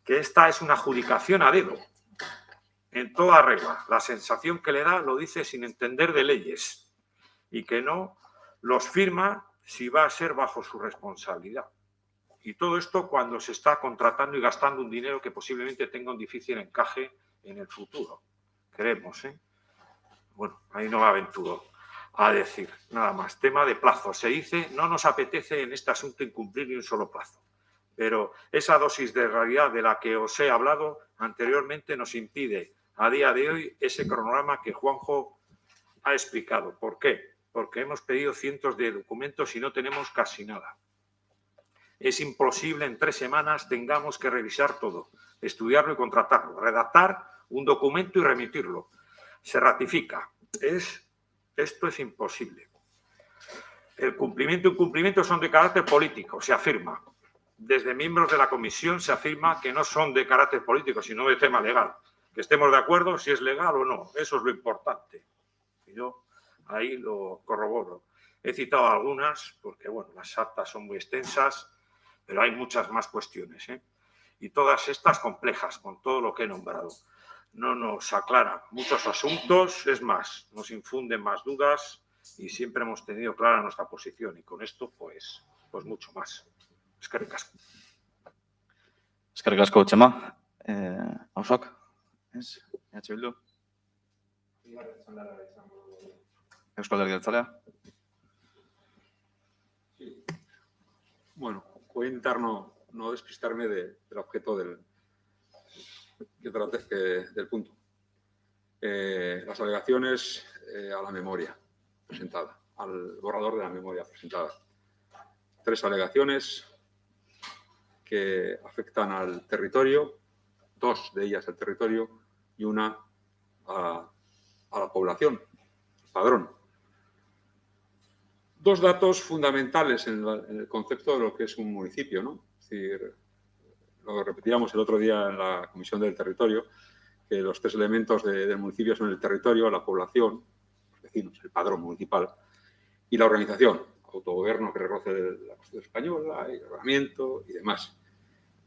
que esta es una adjudicación a dedo, en toda regla. La sensación que le da lo dice sin entender de leyes y que no los firma si va a ser bajo su responsabilidad. Y todo esto cuando se está contratando y gastando un dinero que posiblemente tenga un difícil encaje en el futuro. Creemos, Bueno, ahí no me aventuro a decir nada más. Tema de plazo. Se dice, no nos apetece en este asunto incumplir ni un solo plazo. Pero esa dosis de realidad de la que os he hablado anteriormente nos impide a día de hoy ese cronograma que Juanjo ha explicado. ¿Por qué? Porque hemos pedido cientos de documentos y no tenemos casi nada. Es imposible en 3 semanas tengamos que revisar todo, estudiarlo y contratarlo, redactar un documento y remitirlo. Se ratifica. Esto es imposible. El cumplimiento y incumplimiento son de carácter político, se afirma. Desde miembros de la comisión se afirma que no son de carácter político, sino de tema legal. Que estemos de acuerdo si es legal o no. Eso es lo importante. Y yo ahí lo corroboro. He citado algunas porque, bueno, las actas son muy extensas, pero hay muchas más cuestiones, ¿eh? Y todas estas complejas, con todo lo que he nombrado. No nos aclaran muchos asuntos, es más, nos infunden más dudas y siempre hemos tenido clara nuestra posición y con esto, pues mucho más. Eskerrik asko. Eskerrik asko, Txema. Ausok? Ez? Bildu? Eusko Alderdi Jeltzalea? Bueno, voy a intentar no despistarme del objeto del punto. Las alegaciones a la memoria presentada, al borrador de la memoria presentada. 3 alegaciones que afectan al territorio, 2 de ellas al territorio y una a la población, al padrón. 2 datos fundamentales en el concepto de lo que es un municipio, ¿no? Es decir, lo repetíamos el otro día en la Comisión del Territorio, que los 3 elementos del municipio son el territorio, la población, los vecinos, el padrón municipal, y la organización, autogobierno que reconoce la Constitución española, el reglamento y demás.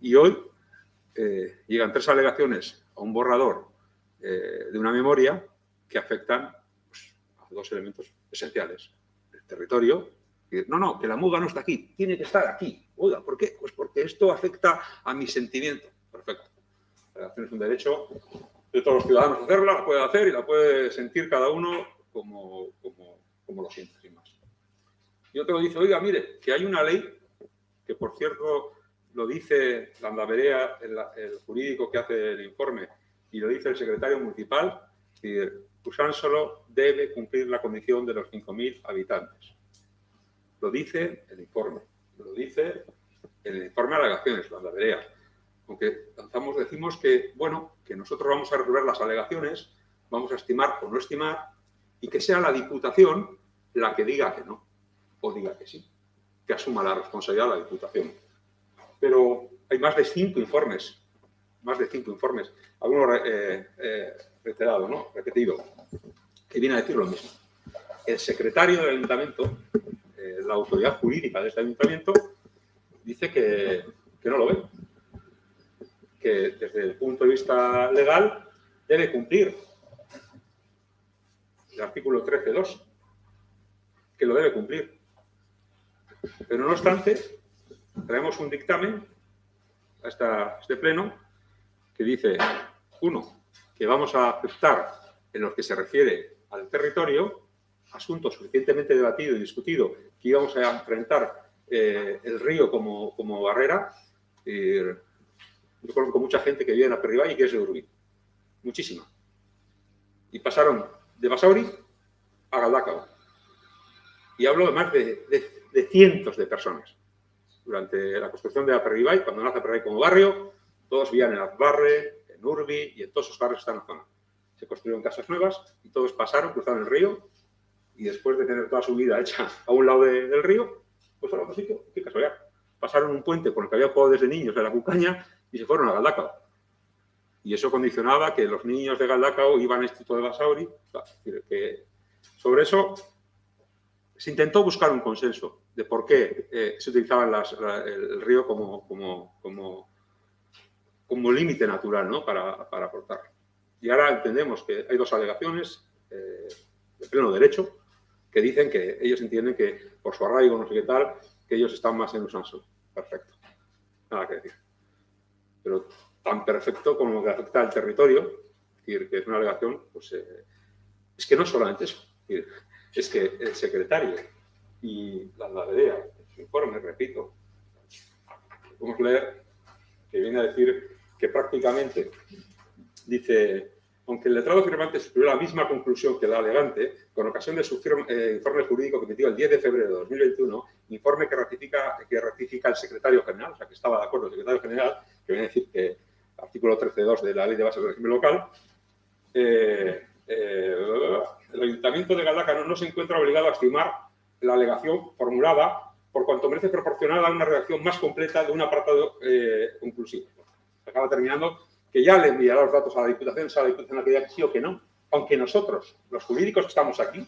Y hoy llegan 3 alegaciones a un borrador de una memoria que afectan, pues, a 2 elementos esenciales. El territorio, y, no, que la muga no está aquí, tiene que estar aquí. Oiga, ¿por qué? Pues porque esto afecta a mi sentimiento. Perfecto. La alegación es un derecho de todos los ciudadanos a hacerla, la puede hacer y la puede sentir cada uno como lo siente, sin más. Y otro dice, oiga, mire, que hay una ley que, por cierto, lo dice Landaverea, el jurídico que hace el informe, y lo dice el secretario municipal, y Usánsolo debe cumplir la condición de los 5.000 habitantes. Lo dice el informe, lo dice el informe de alegaciones, Landaverea. Aunque decimos que, bueno, que nosotros vamos a resolver las alegaciones, vamos a estimar o no estimar, y que sea la Diputación la que diga que no, o diga que sí, que asuma la responsabilidad de la Diputación. Pero hay más de 5 informes, algunos reiterados, ¿no? Repetido, que viene a decir lo mismo. El secretario del ayuntamiento, la autoridad jurídica de este ayuntamiento, dice que no lo ve, que desde el punto de vista legal debe cumplir el artículo 13.2, que lo debe cumplir. Pero no obstante, traemos un dictamen a este pleno que dice, 1, que vamos a aceptar en lo que se refiere al territorio, asunto suficientemente debatido y discutido, que íbamos a enfrentar el río como barrera. Yo conozco mucha gente que vive en Aperribay y que es de Urbí, muchísima. Y pasaron de Basauri a Galdakao. Y hablo de más de cientos de personas. Durante la construcción de Aperribay, cuando nace Aperribay como barrio, todos vivían en Azbarre, en Urbi y en todos esos barrios que están en la zona. Se construyeron casas nuevas y todos pasaron, cruzaron el río y después de tener toda su vida hecha a un lado del río, pues fueron a otro sitio, qué casualidad. Pasaron un puente por el que había jugado desde niños en la Cucaña y se fueron a Galdakao. Y eso condicionaba que los niños de Galdakao iban al instituto de Basauri. Que sobre eso se intentó buscar un consenso de por qué se utilizaba el río como límite natural, ¿no? para aportar. Y ahora entendemos que hay 2 alegaciones de pleno derecho que dicen que ellos entienden que por su arraigo, no sé qué tal, que ellos están más en Usánsolo. Perfecto. Nada que decir. Pero tan perfecto como lo que afecta al territorio, es decir, que es una alegación, pues es que no es solamente eso. Es que el secretario y la Landaverea, en su informe, repito, podemos leer que viene a decir que prácticamente dice, aunque el letrado firmante suscribió la misma conclusión que el alegante, con ocasión de su informe jurídico que emitió el 10 de febrero de 2021, informe que ratifica el secretario general, o sea, que estaba de acuerdo el secretario general, que viene a decir que el artículo 13.2 de la Ley de Bases del Régimen Local, el Ayuntamiento de Galdakao no se encuentra obligado a estimar la alegación formulada por cuanto merece proporcional a una redacción más completa de un apartado conclusivo. Acaba terminando que ya le enviará los datos a la Diputación, sea la Diputación la que diga que sí o que no. Aunque nosotros, los jurídicos que estamos aquí,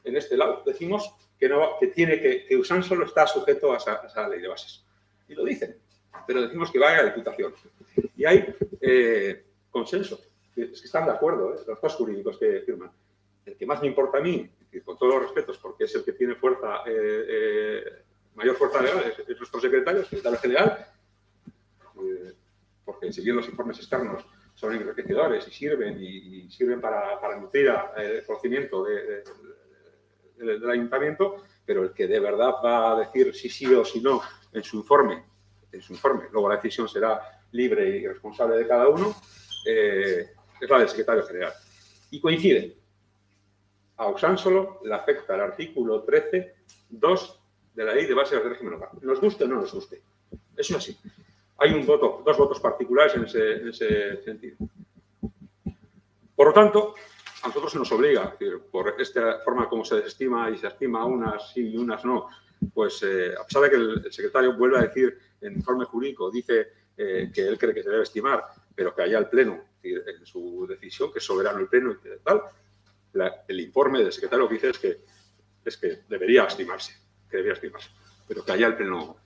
en este lado, decimos que Usánsolo está sujeto a esa ley de bases. Y lo dicen, pero decimos que va a la Diputación. Y hay consenso, es que están de acuerdo, los dos jurídicos que firman. El que más me importa a mí, con todos los respetos, porque es el que tiene fuerza, mayor fuerza legal, es nuestro secretario general, porque si bien los informes externos son enriquecedores y sirven para nutrir el conocimiento del ayuntamiento, pero el que de verdad va a decir sí o sí no en su informe, luego la decisión será libre y responsable de cada uno, es la del secretario general. Y coincide. A Usánsolo le afecta el artículo 13.2 de la Ley de Bases del Régimen Local. Nos guste o no nos guste. Eso es así. Hay dos votos particulares en ese sentido. Por lo tanto, a nosotros se nos obliga, es decir, por esta forma como se desestima y se estima unas sí y unas no, pues a pesar de que el secretario vuelve a decir en el informe jurídico, dice que él cree que se debe estimar, pero que haya el Pleno, en su decisión, que es soberano el Pleno y que tal, el informe del secretario lo que dice es que debería estimarse, pero que haya el Pleno.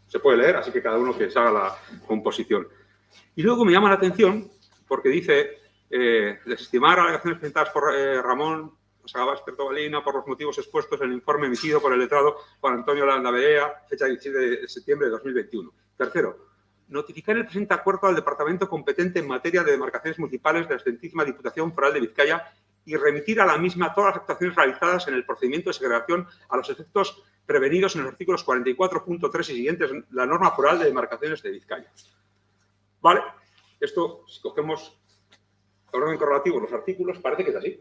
Se puede leer, así que cada uno que se haga la composición. Y luego me llama la atención porque dice desestimar alegaciones presentadas por Ramón Sagabas Pertobalina por los motivos expuestos en el informe emitido por el letrado Juan Antonio Landavea, fecha 17 de septiembre de 2021. Tercero, notificar el presente acuerdo al departamento competente en materia de demarcaciones municipales de la excelentísima Diputación Foral de Vizcaya y remitir a la misma todas las actuaciones realizadas en el procedimiento de segregación a los efectos prevenidos en los artículos 44.3 y siguientes de la norma foral de demarcaciones de Vizcaya. Vale, esto, si cogemos el orden correlativo, los artículos, parece que es así.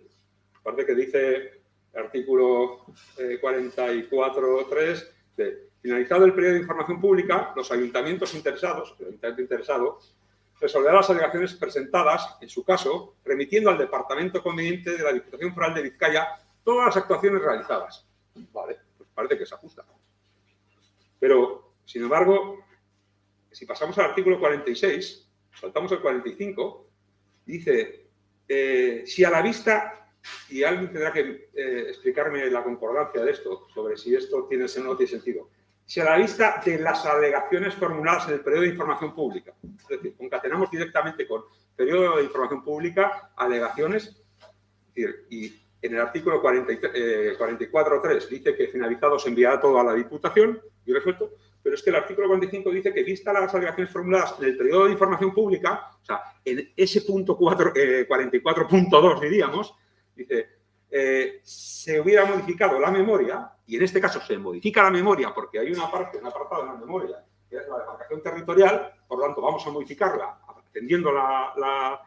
Parece que dice el artículo 44.3 de finalizado el periodo de información pública, los ayuntamientos interesados, el ayuntamiento interesado, resolverá las alegaciones presentadas, en su caso, remitiendo al departamento conveniente de la Diputación Foral de Vizcaya todas las actuaciones realizadas. Vale, pues parece que se ajusta. Pero, sin embargo, si pasamos al artículo 46, saltamos al 45, dice, si a la vista, y alguien tendrá que explicarme la concordancia de esto, sobre si esto tiene o no tiene sentido, si a la vista de las alegaciones formuladas en el periodo de información pública, es decir, concatenamos directamente con periodo de información pública, alegaciones, es decir, y en el artículo 44.3 dice que finalizado se enviará todo a la Diputación y resuelto, pero es que el artículo 45 dice que vista las alegaciones formuladas en el periodo de información pública, o sea, en ese punto 44.2 diríamos, dice, se hubiera modificado la memoria, y en este caso se modifica la memoria porque hay una parte, un apartado de la memoria, que es la demarcación territorial, por lo tanto vamos a modificarla atendiendo la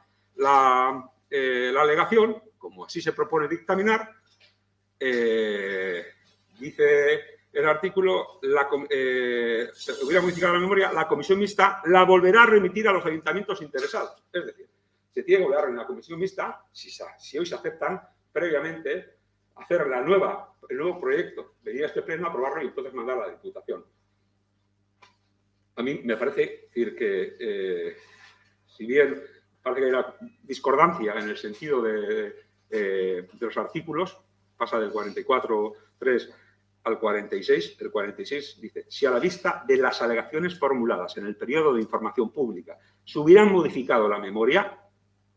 alegación, como así se propone dictaminar, dice el artículo, se hubiera modificado la memoria, la comisión mixta la volverá a remitir a los ayuntamientos interesados. Es decir, se tiene que volver a reunir la comisión mixta, si hoy se aceptan, previamente hacer el nuevo proyecto, venir a este pleno, aprobarlo y entonces mandar a la Diputación. A mí me parece decir que, si bien parece que hay una discordancia en el sentido de los artículos, pasa del 44.3 al 46, el 46 dice, si a la vista de las alegaciones formuladas en el periodo de información pública se hubieran modificado la memoria,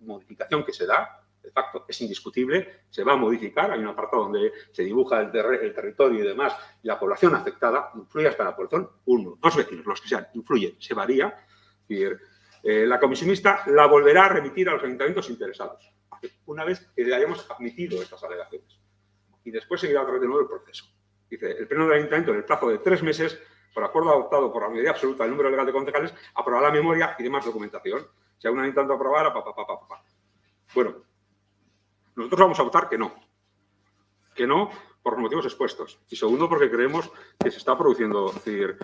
modificación que se da, de facto es indiscutible, se va a modificar, hay un apartado donde se dibuja el territorio y demás, y la población afectada, influye hasta la población, dos vecinos, los que sean, influye, se varía, es decir, la comisión mixta la volverá a remitir a los ayuntamientos interesados, una vez que hayamos admitido estas alegaciones. Y después seguirá otra vez de nuevo el proceso. Dice, el pleno del ayuntamiento, en el plazo de 3 meses, por acuerdo adoptado por la mayoría absoluta del número legal de concejales, aprobará la memoria y demás documentación. Si aún no hay tanto aprobar, Bueno, nosotros vamos a votar que no. Que no por los motivos expuestos. Y segundo, porque creemos que se está produciendo, es decir,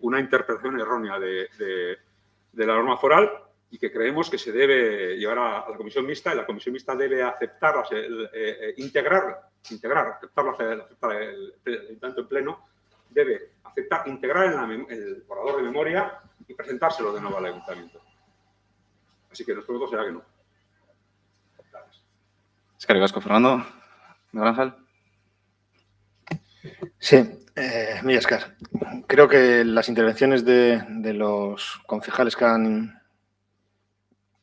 una interpretación errónea de la norma foral y que creemos que se debe llevar a la comisión mixta y la comisión mixta debe aceptarla, aceptarla el ayuntamiento en pleno, debe integrar en el borrador de memoria y presentárselo de nuevo al ayuntamiento. Así que nuestro voto será que no. Eskerrik asko, Fernando. Miguel Ángel. Sí, mira, Oscar, creo que las intervenciones de los concejales que han,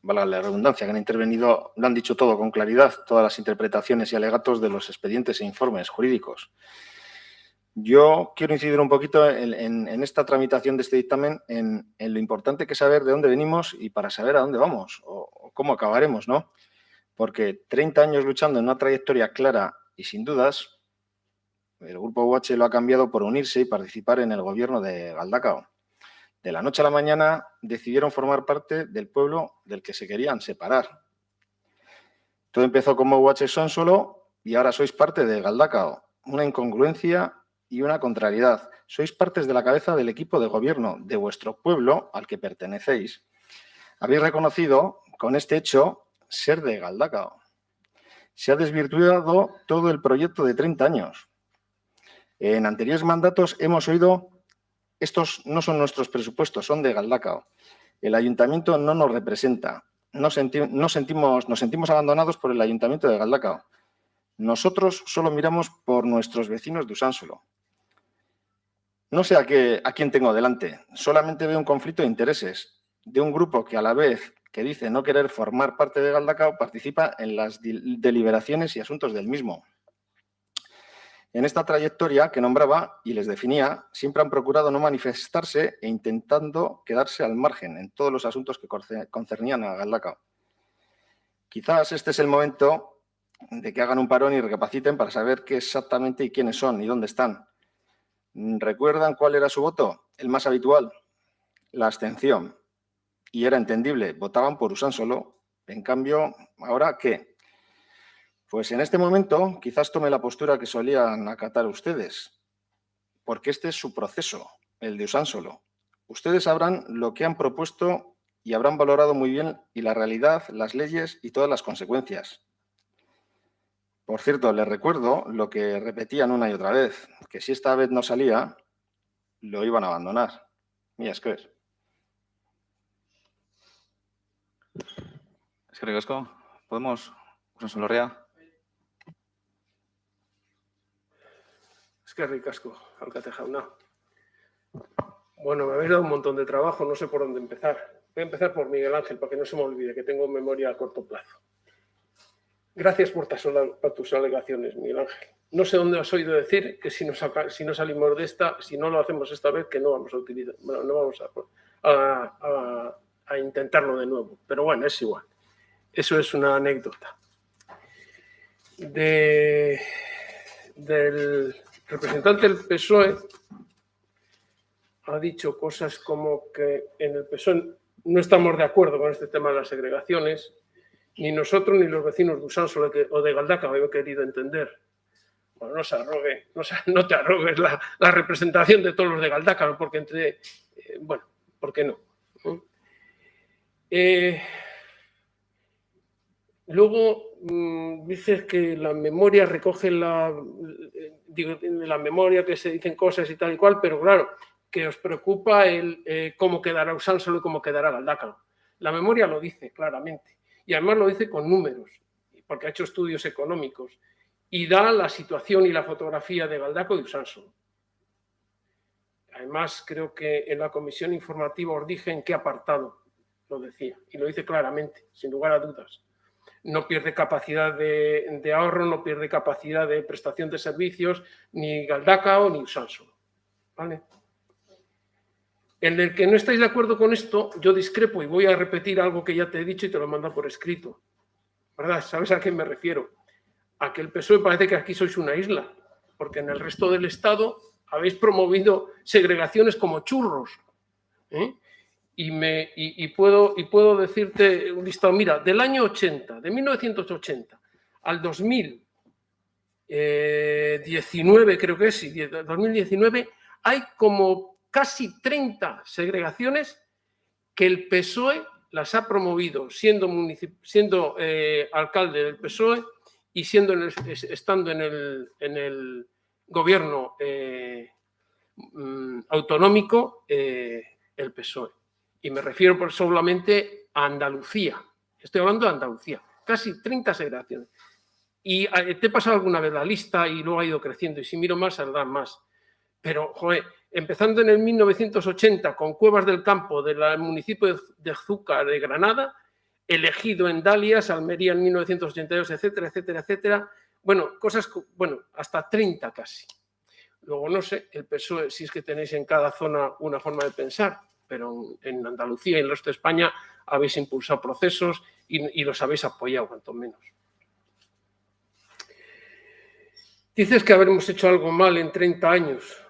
valga la redundancia, que han intervenido, lo han dicho todo con claridad, todas las interpretaciones y alegatos de los expedientes e informes jurídicos. Yo quiero incidir un poquito en esta tramitación de este dictamen, en lo importante que es saber de dónde venimos y para saber a dónde vamos o cómo acabaremos, ¿no? Porque 30 años luchando en una trayectoria clara y sin dudas, el Grupo UH lo ha cambiado por unirse y participar en el gobierno de Galdakao. De la noche a la mañana decidieron formar parte del pueblo del que se querían separar. Todo empezó como UH Sonsolo y ahora sois parte de Galdakao. Una incongruencia y una contrariedad. Sois partes de la cabeza del equipo de gobierno de vuestro pueblo al que pertenecéis. Habéis reconocido con este hecho ser de Galdakao. Se ha desvirtuado todo el proyecto de 30 años. En anteriores mandatos hemos oído, estos no son nuestros presupuestos, son de Galdakao. El ayuntamiento no nos representa. Nos sentimos abandonados por el ayuntamiento de Galdakao. Nosotros solo miramos por nuestros vecinos de Usánsolo. No sé a quién tengo delante, solamente veo un conflicto de intereses de un grupo que a la vez que dice no querer formar parte de Galdakao participa en las deliberaciones y asuntos del mismo. En esta trayectoria que nombraba y les definía, siempre han procurado no manifestarse e intentando quedarse al margen en todos los asuntos que concernían a Galdakao. Quizás este es el momento de que hagan un parón y recapaciten para saber qué exactamente y quiénes son y dónde están. ¿Recuerdan cuál era su voto? El más habitual, la abstención. Y era entendible, votaban por Usánsolo. En cambio, ¿ahora qué? Pues en este momento quizás tome la postura que solían acatar ustedes, porque este es su proceso, el de Usánsolo. Ustedes sabrán lo que han propuesto y habrán valorado muy bien y la realidad, las leyes y todas las consecuencias. Por cierto, les recuerdo lo que repetían una y otra vez, que si esta vez no salía, lo iban a abandonar. Mira, es que es. Eskerrik asko. ¿Podemos? Usánsolo Herria. Eskerrik asko, alkate jauna. Bueno, me habéis dado un montón de trabajo, no sé por dónde empezar. Voy a empezar por Miguel Ángel, para que no se me olvide, que tengo memoria a corto plazo. Gracias por tus alegaciones, Miguel Ángel. No sé dónde has oído decir que si no salimos de esta, si no lo hacemos esta vez, que no vamos a utilizar, bueno, no vamos a intentarlo de nuevo. Pero bueno, es igual. Eso es una anécdota. Del representante del PSOE ha dicho cosas como que en el PSOE no estamos de acuerdo con este tema de las segregaciones, ni nosotros ni los vecinos de Usánsolo o de Galdakao he querido entender. Bueno, no te arrogues la representación de todos los de Galdakao, porque bueno, ¿por qué no? Luego dices que la memoria recoge la memoria que se dicen cosas y tal y cual, pero claro, que os preocupa cómo quedará Usánsolo y cómo quedará Galdakao. La memoria lo dice claramente y además lo dice con números, porque ha hecho estudios económicos y da la situación y la fotografía de Galdakao y Usánsolo. Además, creo que en la comisión informativa os dije en qué apartado lo decía y lo dice claramente, sin lugar a dudas. No pierde capacidad de ahorro, no pierde capacidad de prestación de servicios, ni Galdakao ni Usánsolo. ¿Vale? En el que no estáis de acuerdo con esto, yo discrepo y voy a repetir algo que ya te he dicho y te lo he mandado por escrito. ¿Verdad? ¿Sabes a qué me refiero? A que el PSOE parece que aquí sois una isla, porque en el resto del Estado habéis promovido segregaciones como churros. Y puedo decirte un listado, mira, del año 80, de 1980 al 2019, creo que es, 2019, hay como casi 30 segregaciones que el PSOE las ha promovido siendo alcalde del PSOE y estando en el gobierno autonómico el PSOE. Y me refiero solamente a Andalucía. Estoy hablando de Andalucía. Casi 30 segregaciones. Y te he pasado alguna vez la lista y luego ha ido creciendo. Y si miro más, saldrán más. Pero, joder, empezando en el 1980 con Cuevas del Campo del municipio de Zúcar de Granada, elegido en Dalias, Almería en 1982, etcétera, etcétera, etcétera. Bueno, cosas, bueno, hasta 30 casi. Luego, no sé, el PSOE, si es que tenéis en cada zona una forma de pensar, pero en Andalucía y en el resto de España habéis impulsado procesos y los habéis apoyado, cuanto menos. Dices que habremos hecho algo mal en 30 años.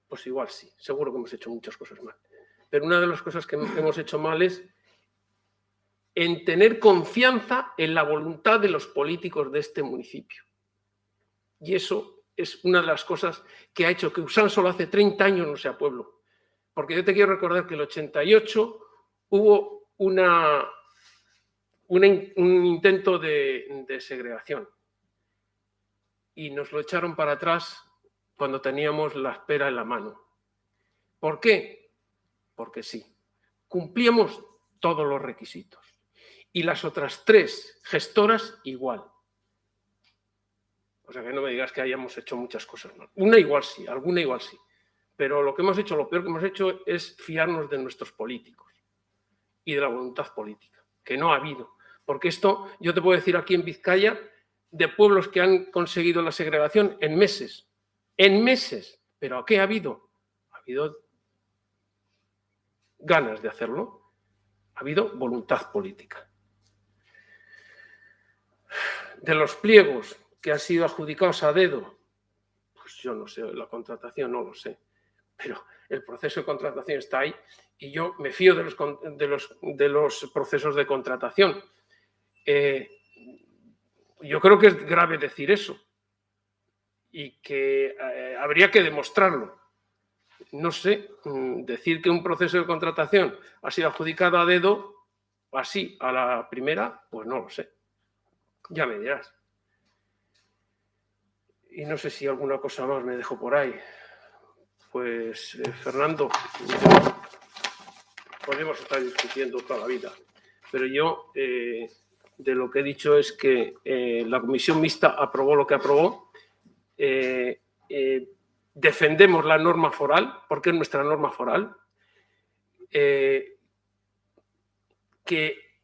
Pues igual sí, seguro que hemos hecho muchas cosas mal. Pero una de las cosas que hemos hecho mal es en tener confianza en la voluntad de los políticos de este municipio. Y eso es una de las cosas que ha hecho que Usánsolo hace 30 años no sea pueblo. Porque yo te quiero recordar que en el 88 hubo un intento de segregación. Y nos lo echaron para atrás cuando teníamos la espera en la mano. ¿Por qué? Porque sí. Cumplíamos todos los requisitos. Y las otras 3 gestoras igual. O sea, que no me digas que hayamos hecho muchas cosas mal. Una igual sí, alguna igual sí. Pero lo que hemos hecho, lo peor que hemos hecho es fiarnos de nuestros políticos y de la voluntad política, que no ha habido. Porque esto, yo te puedo decir aquí en Vizcaya, de pueblos que han conseguido la segregación en meses. En meses. ¿Pero qué ha habido? Ha habido ganas de hacerlo. Ha habido voluntad política. De los pliegos que han sido adjudicados a dedo, pues yo no sé, la contratación no lo sé, pero el proceso de contratación está ahí y yo me fío de los procesos de contratación. Yo creo que es grave decir eso y que habría que demostrarlo. No sé, decir que un proceso de contratación ha sido adjudicado a dedo, así, a la primera, pues no lo sé. Ya me dirás. Y no sé si alguna cosa más me dejo por ahí. Pues, Fernando, podemos estar discutiendo toda la vida, pero yo de lo que he dicho es que la comisión mixta aprobó lo que aprobó. Defendemos la norma foral, porque es nuestra norma foral, que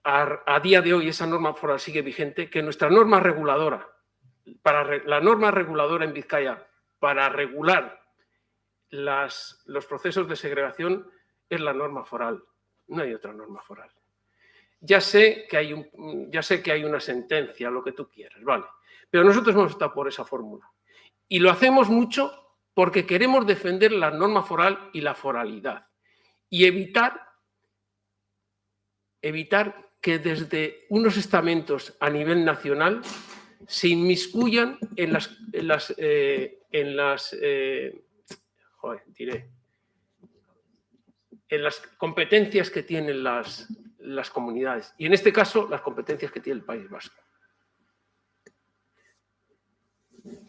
a día de hoy esa norma foral sigue vigente, que nuestra norma reguladora, la norma reguladora en Vizcaya para regular los procesos de segregación es la norma foral, no hay otra norma foral. Ya sé que hay una sentencia, lo que tú quieras, vale, pero nosotros hemos estado por esa fórmula y lo hacemos mucho porque queremos defender la norma foral y la foralidad y evitar que desde unos estamentos a nivel nacional se inmiscuyan en las competencias que tienen las comunidades y en este caso las competencias que tiene el País Vasco.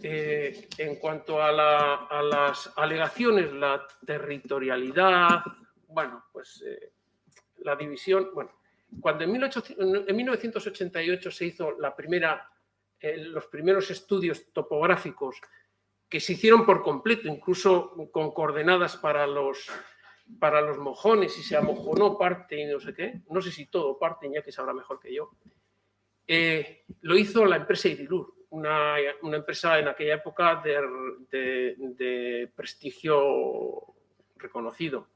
En cuanto a las alegaciones, la territorialidad, bueno, pues la división, bueno, cuando en 1988 se hizo los primeros estudios topográficos que se hicieron por completo, incluso con coordenadas para los mojones, si se amojonó parte y no sé qué, no sé si todo parte, ya que sabrá mejor que yo, lo hizo la empresa Irilur, una empresa en aquella época de prestigio reconocido.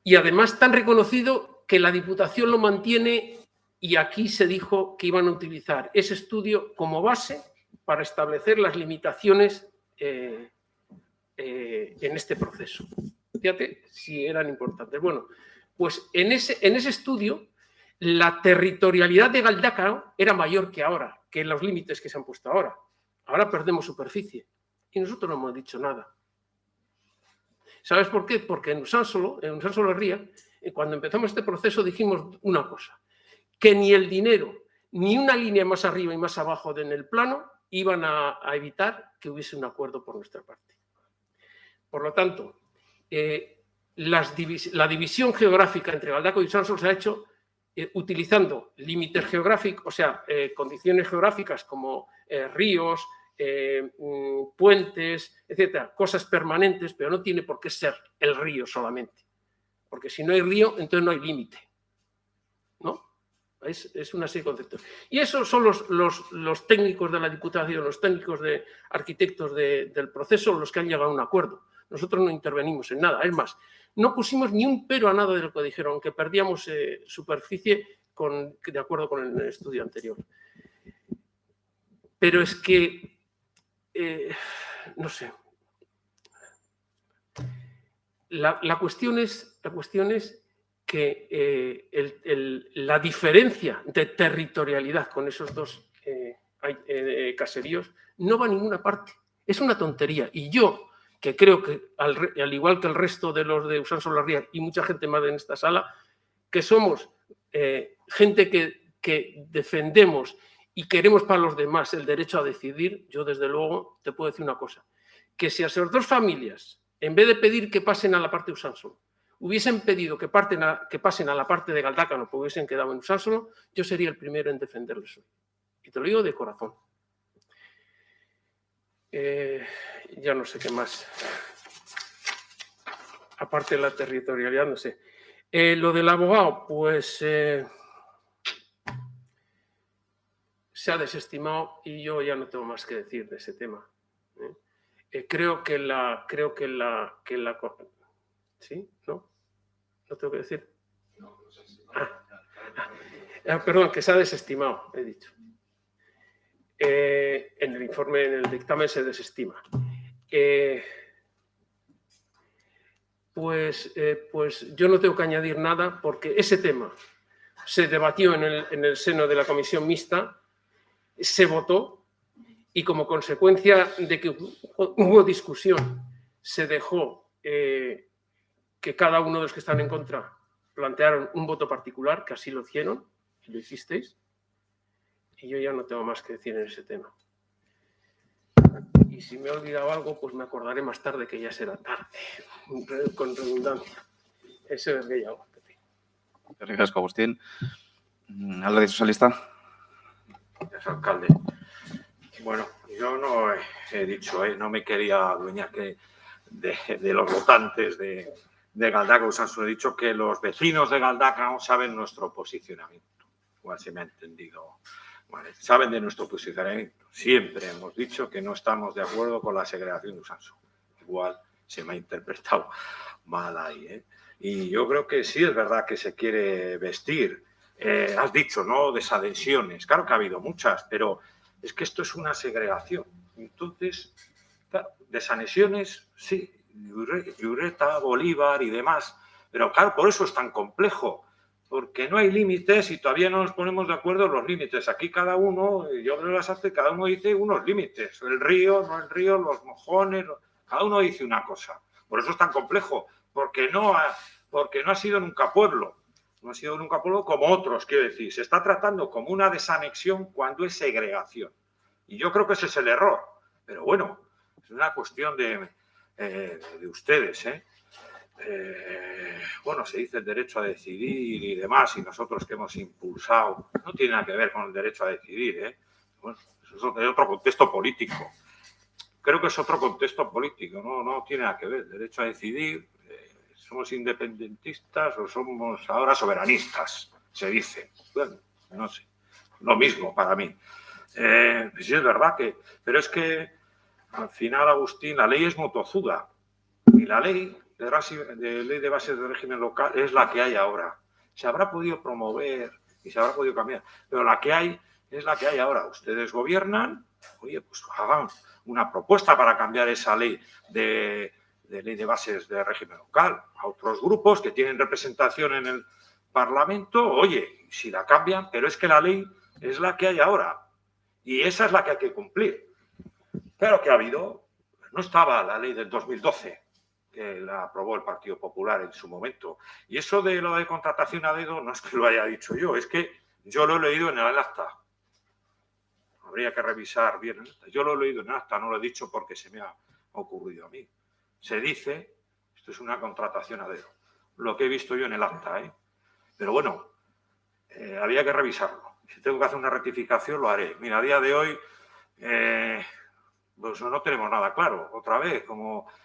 Y además tan reconocido que la Diputación lo mantiene y aquí se dijo que iban a utilizar ese estudio como base para establecer las limitaciones en este proceso. Fíjate si eran importantes. Bueno, pues en ese estudio la territorialidad de Galdacao era mayor que ahora, que los límites que se han puesto ahora. Ahora perdemos superficie y nosotros no hemos dicho nada. ¿Sabes por qué? Porque en Usánsolo Herria, cuando empezamos este proceso dijimos una cosa, que ni el dinero ni una línea más arriba y más abajo en el plano iban a evitar que hubiese un acuerdo por nuestra parte. Por lo tanto, la división geográfica entre Galdacao y Usánsolo se ha hecho utilizando límites geográficos, o sea, condiciones geográficas como ríos, puentes, etcétera, cosas permanentes, pero no tiene por qué ser el río solamente. Porque si no hay río, entonces no hay límite, ¿no? Es una serie de conceptos. Y esos son los técnicos de la Diputación, los técnicos de arquitectos del proceso, los que han llegado a un acuerdo. Nosotros no intervenimos en nada. Es más, no pusimos ni un pero a nada de lo que dijeron, aunque perdíamos superficie de acuerdo con el estudio anterior. Pero es que, no sé, la cuestión es que la diferencia de territorialidad con esos dos caseríos no va a ninguna parte. Es una tontería. Y yo, que creo que, al igual que el resto de los de Usansolo-Larria y mucha gente más en esta sala, que somos gente que defendemos y queremos para los demás el derecho a decidir, yo desde luego te puedo decir una cosa, que si a esas dos familias, en vez de pedir que pasen a la parte de Usansolo, hubiesen pedido que pasen a la parte de Galdácano, que hubiesen quedado en Usansolo, yo sería el primero en defenderles hoy. Y te lo digo de corazón. Ya no sé qué más. Aparte de la territorialidad, no sé. Lo del abogado, pues se ha desestimado y yo ya no tengo más que decir de ese tema. Creo que ¿sí? ¿No? ¿No tengo que decir? Perdón, que se ha desestimado, he dicho. En el informe, en el dictamen se desestima. Pues yo no tengo que añadir nada porque ese tema se debatió en el seno de la comisión mixta, se votó y como consecuencia de que hubo discusión se dejó que cada uno de los que están en contra plantearon un voto particular, que así lo hicieron y lo hicisteis. Y yo ya no tengo más que decir en ese tema. Y si me he olvidado algo, pues me acordaré más tarde que ya será tarde, con redundancia. Eso es gehiago. Gracias, Agustín. ¿Alderdi Sozialista? Gracias, alcalde. Bueno, yo no he dicho, no me quería adueñar de los votantes de Galdácano. He dicho que los vecinos de Galdácano saben nuestro posicionamiento. Igual se me ha entendido. Vale, saben de nuestro posicionamiento. Siempre hemos dicho que no estamos de acuerdo con la segregación de Usansolo. Igual se me ha interpretado mal ahí. Y yo creo que sí es verdad que se quiere vestir. Has dicho, ¿no? Desanesiones. Claro que ha habido muchas, pero es que esto es una segregación. Entonces, claro, desanexiones, sí, Llureta, Bolívar y demás. Pero claro, por eso es tan complejo. Porque no hay límites y todavía no nos ponemos de acuerdo en los límites. Aquí cada uno, yo me las hace, cada uno dice unos límites. El río, no el río, los mojones, cada uno dice una cosa. Por eso es tan complejo, porque no ha sido nunca pueblo. No ha sido nunca pueblo como otros, quiero decir. Se está tratando como una desanexión cuando es segregación. Y yo creo que ese es el error. Pero bueno, es una cuestión de ustedes, bueno, se dice el derecho a decidir y demás, y nosotros que hemos impulsado, no tiene nada que ver con el derecho a decidir, Bueno, eso es otro contexto político. Creo que es otro contexto político, no tiene nada que ver. El derecho a decidir, ¿somos independentistas o somos ahora soberanistas? Se dice. Bueno, no sé. Lo mismo para mí. Sí, es verdad que... Pero es que, al final, Agustín, la ley es muy tozuda. Y la ley de ley de bases de régimen local es la que hay ahora. Se habrá podido promover y se habrá podido cambiar, pero la que hay es la que hay ahora. Ustedes gobiernan, oye, pues hagan una propuesta para cambiar esa ley de ley de bases de régimen local a otros grupos que tienen representación en el Parlamento. Oye, si la cambian, pero es que la ley es la que hay ahora y esa es la que hay que cumplir. Claro que ha habido, no estaba la ley del 2012, que la aprobó el Partido Popular en su momento. Y eso de lo de contratación a dedo no es que lo haya dicho yo, es que yo lo he leído en el acta. Habría que revisar bien el acta. Yo lo he leído en el acta, no lo he dicho porque se me ha ocurrido a mí. Se dice, esto es una contratación a dedo, lo que he visto yo en el acta, Pero bueno, había que revisarlo. Si tengo que hacer una rectificación, lo haré. Mira, a día de hoy pues no tenemos nada claro, otra vez,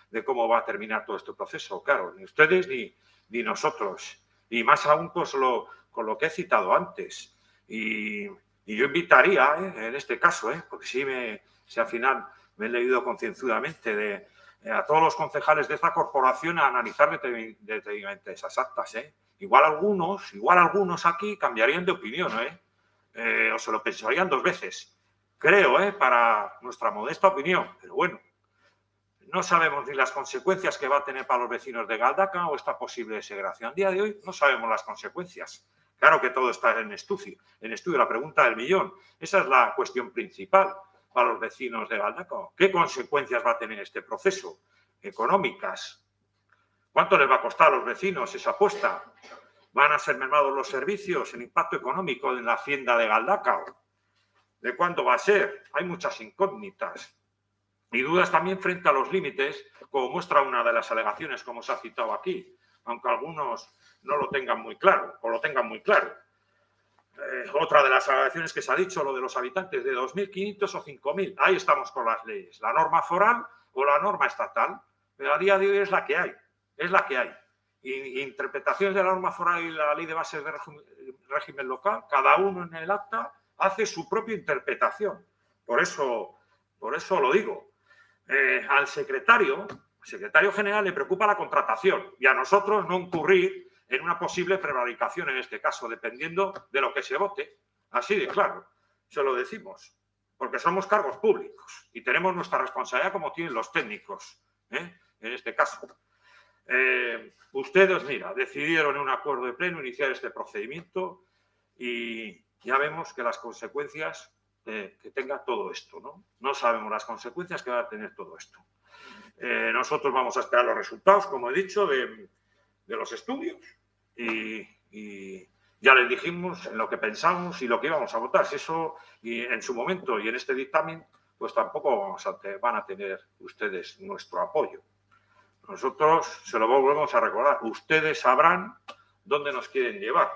de cómo va a terminar todo este proceso. Claro, ni ustedes ni nosotros. Y más aún con lo que he citado antes. Y yo invitaría, en este caso, porque si al final me he leído concienzudamente a todos los concejales de esta corporación a analizar detenidamente esas actas. Igual algunos aquí cambiarían de opinión, o se lo pensarían 2 veces. Creo, para nuestra modesta opinión, pero bueno, no sabemos ni las consecuencias que va a tener para los vecinos de Galdakao o esta posible segregación. A día de hoy no sabemos las consecuencias. Claro que todo está en estudio, la pregunta del millón. Esa es la cuestión principal para los vecinos de Galdakao. ¿Qué consecuencias va a tener este proceso? Económicas. ¿Cuánto les va a costar a los vecinos esa apuesta? ¿Van a ser mermados los servicios, el impacto económico en la hacienda de Galdakao? ¿De cuánto va a ser? Hay muchas incógnitas. Y dudas también frente a los límites, como muestra una de las alegaciones, como se ha citado aquí, aunque algunos no lo tengan muy claro, o lo tengan muy claro. Otra de las alegaciones que se ha dicho, lo de los habitantes de 2.500 o 5.000. Ahí estamos con las leyes. La norma foral o la norma estatal. Pero a día de hoy es la que hay. Es la que hay. Y interpretaciones de la norma foral y la ley de bases de régimen local, cada uno en el acta hace su propia interpretación. Por eso lo digo. Al secretario general le preocupa la contratación y a nosotros no incurrir en una posible prevaricación en este caso, dependiendo de lo que se vote. Así de claro, se lo decimos, porque somos cargos públicos y tenemos nuestra responsabilidad como tienen los técnicos, en este caso. Ustedes, mira, decidieron en un acuerdo de pleno iniciar este procedimiento y ya vemos que las consecuencias que tenga todo esto, ¿no? No sabemos las consecuencias que va a tener todo esto. Nosotros vamos a esperar los resultados, como he dicho, de los estudios y ya les dijimos en lo que pensamos y lo que íbamos a votar. Si eso, y en su momento y en este dictamen, pues tampoco van a tener ustedes nuestro apoyo. Nosotros se lo volvemos a recordar. Ustedes sabrán dónde nos quieren llevar,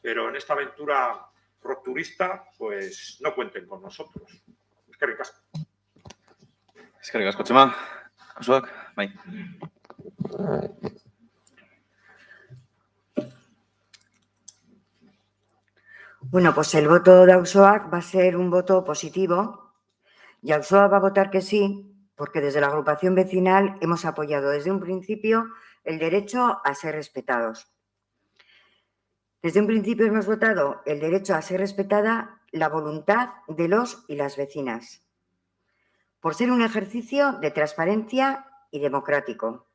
pero en esta aventura rupturista, pues no cuenten con nosotros. Eskerrik asko. Eskerrik asko, Txema. Osoak, bai. Bueno, pues el voto de Auzoac va a ser un voto positivo y Auzoac va a votar que sí, porque desde la agrupación vecinal hemos apoyado desde un principio el derecho a ser respetados. Desde un principio hemos votado el derecho a ser respetada la voluntad de los y las vecinas, por ser un ejercicio de transparencia y democrático.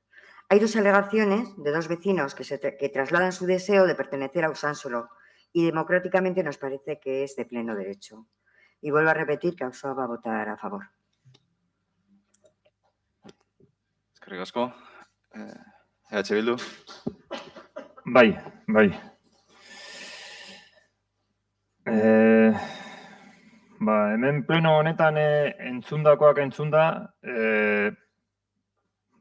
Hay 2 alegaciones de 2 vecinos que trasladan su deseo de pertenecer a Usánsolo y democráticamente nos parece que es de pleno derecho. Y vuelvo a repetir que Auzoac va a votar a favor. Eskerrik asko. Bildu. Bai. Hemen pleno honetan entzundakoak entzunda,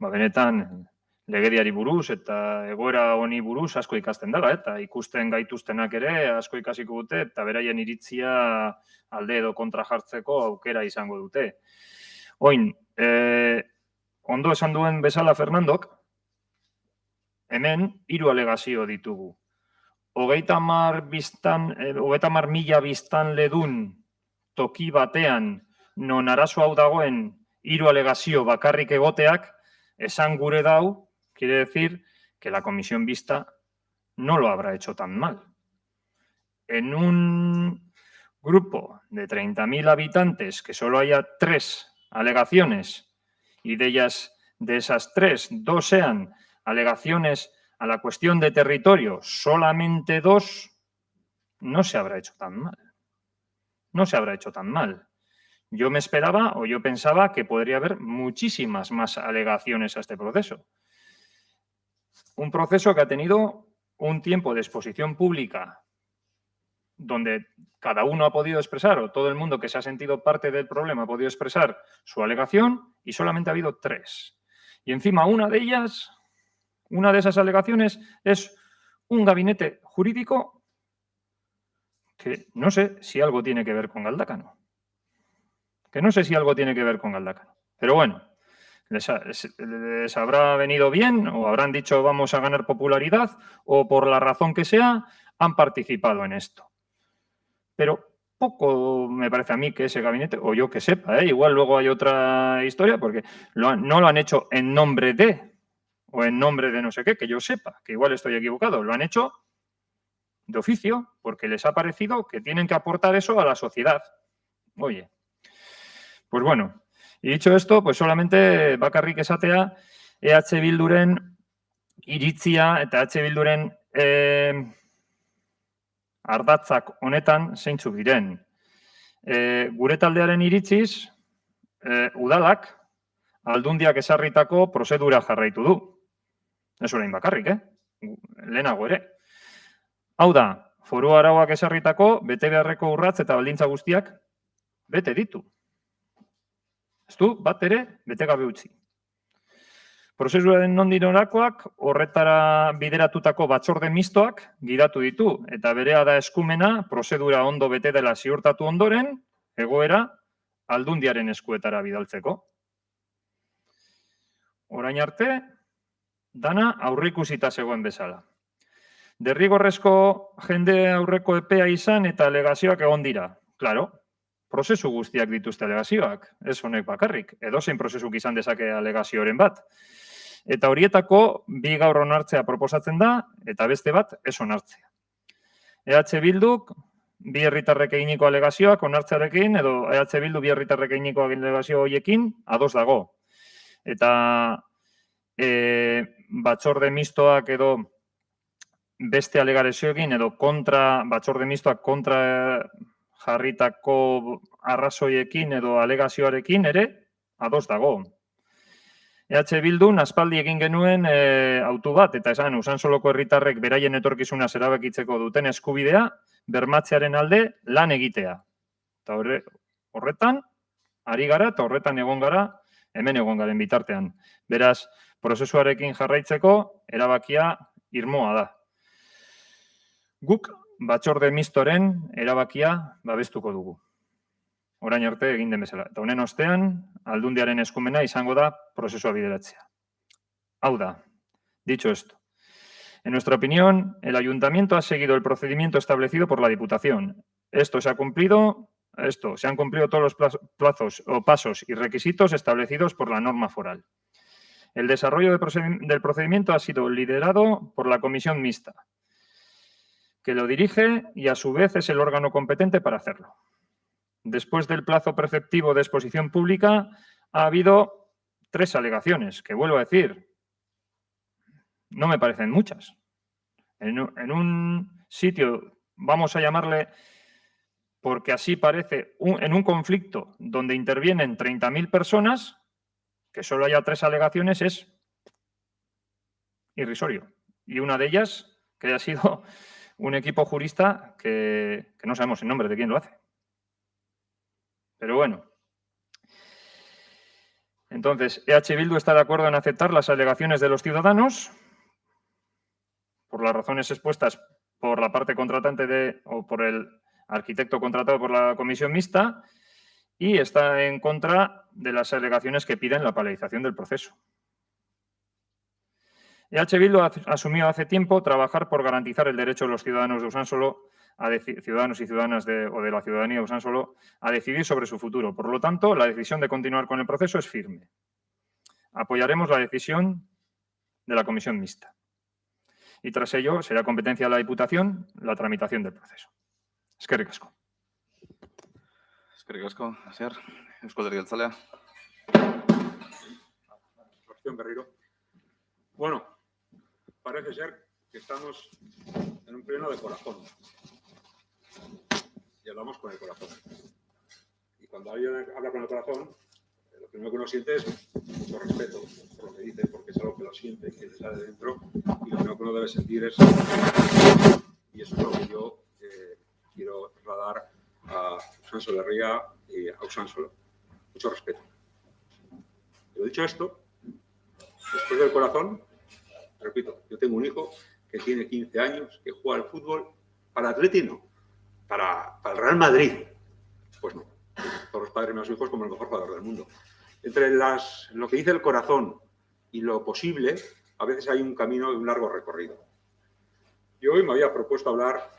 benetan legediari buruz eta egoera honi buruz asko ikasten dela, eta ikusten gaituztenak ere asko ikasiko dute, eta beraien iritzia alde edo kontra jartzeko aukera izango dute. Oin, ondo esan duen bezala Fernandok, hemen 3 alegazio ditugu. 30.000 biztanledun toki batean non arazo hau dagoen 3 alegazio bakarrik egoteak, esan gure dau, quiere decir que la comisión mixta no lo habrá hecho tan mal. En un grupo de 30.000 habitantes que solo haya 3 alegaciones y de esas 3, 2 sean alegaciones a la cuestión de territorio, solamente 2, no se habrá hecho tan mal. No se habrá hecho tan mal. Yo me esperaba o yo pensaba que podría haber muchísimas más alegaciones a este proceso. Un proceso que ha tenido un tiempo de exposición pública donde cada uno ha podido expresar, o todo el mundo que se ha sentido parte del problema ha podido expresar su alegación y solamente ha habido 3. Y encima una de esas alegaciones es un gabinete jurídico que no sé si algo tiene que ver con Galdácano. Que no sé si algo tiene que ver con Galdácano. Pero bueno, les habrá venido bien o habrán dicho vamos a ganar popularidad o por la razón que sea han participado en esto. Pero poco me parece a mí que ese gabinete, o yo que sepa, igual luego hay otra historia porque no lo han hecho en nombre de o en nombre de no sé qué, que yo sepa, que igual estoy equivocado, lo han hecho de oficio porque les ha parecido que tienen que aportar eso a la sociedad. Oye, pues bueno, y dicho esto, pues solamente bakarrik esatea EH Bilduren iritzia eta EH Bilduren ardatzak honetan zeintzuk diren. Gure taldearen iritziz, udalak aldundiak ezarritako prozedura jarraitu du. Ez orain bakarrik, lehenago ere. Hau da, foru arauak ezarritako bete beharreko urratz eta baldintza guztiak bete ditu. Ez du, bat ere, bete gabe utzi. Prozeduraren nondik norakoak horretara bideratutako batzorde mistoak gidatu ditu eta berea da eskumena prozedura ondo bete dela ziurtatu ondoren egoera aldundiaren eskuetara bidaltzeko. Orain arte, dana aurreikusita zegoen bezala. Derrigorrezko jende aurreko epea izan eta alegazioak egon dira. Claro, prozesu guztiak dituzte alegazioak, ez honek bakarrik, edozein prozesuk izan dezake alegazioren bat. Eta horietako bi gaur onartzea proposatzen da, eta beste bat ez onartzea. EH Bilduk bi herritarrek eginiko alegazioak onartzearekin, edo EH Bildu bi herritarrek eginiko alegazio horiekin ados dago. Eta batzorde mistoak edo beste alegazioekin, edo batzorde mistoak kontra jarritako arrazoiekin edo alegazioarekin ere ados dago. EH Bildun aspaldi egin genuen autu bat, eta esan Usansoloko herritarrek beraien etorkizuna erabakitzeko duten eskubidea bermatzearen alde lan egitea. Eta horretan, ari gara eta horretan egon gara, hemen egon garen bitartean. Beraz, prozesuarekin jarraitzeko erabakia irmoa da. Guk batzorde mistoren erabakia babestuko dugu. Orain arte egin den bezala. Eta honen ostean, aldundiaren eskumena izango da prozesua bideratzea. Hau da, dicho esto, en nuestra opinión, el ayuntamiento ha seguido el procedimiento establecido por la Diputación. Se han cumplido todos los plazos o pasos y requisitos establecidos por la norma foral. El desarrollo del procedimiento ha sido liderado por la Comisión Mixta, que lo dirige y a su vez es el órgano competente para hacerlo. Después del plazo preceptivo de exposición pública, ha habido 3 alegaciones, que vuelvo a decir, no me parecen muchas. En un sitio, vamos a llamarle, porque así parece, en un conflicto donde intervienen 30.000 personas, que solo haya 3 alegaciones es irrisorio. Y una de ellas, que haya sido un equipo jurista que no sabemos el nombre de quién lo hace. Pero bueno. Entonces, EH Bildu está de acuerdo en aceptar las alegaciones de los ciudadanos por las razones expuestas por la parte contratante o por el arquitecto contratado por la comisión mixta y está en contra de las alegaciones que piden la paralización del proceso. EH Bildu asumió hace tiempo trabajar por garantizar el derecho de los ciudadanos de Usansolo, ciudadanos y ciudadanas o de la ciudadanía de Usansolo, a decidir sobre su futuro. Por lo tanto, la decisión de continuar con el proceso es firme. Apoyaremos la decisión de la comisión mixta. Y tras ello, será competencia de la Diputación la tramitación del proceso. Eskerrik asko. Eskerrik asko, Asier. Eusko Alderdi Jeltzalea. Berriro. Bueno, parece ser que estamos en un pleno de corazón. Y hablamos con el corazón. Y cuando alguien habla con el corazón, lo primero que uno siente es mucho respeto por lo que dice, porque es algo que lo siente, que le sale de dentro, y lo primero que uno debe sentir es... Y eso es lo que yo quiero trasladar a Usansolo Herria y a Usansolo. Mucho respeto. Pero dicho esto, después del corazón, repito, yo tengo un hijo que tiene 15 años, que juega al fútbol para Atleti no, para el Real Madrid. Pues no. Todos los padres más hijos como el mejor jugador del mundo. Entre lo que dice el corazón y lo posible, a veces hay un camino de un largo recorrido. Yo hoy me había propuesto hablar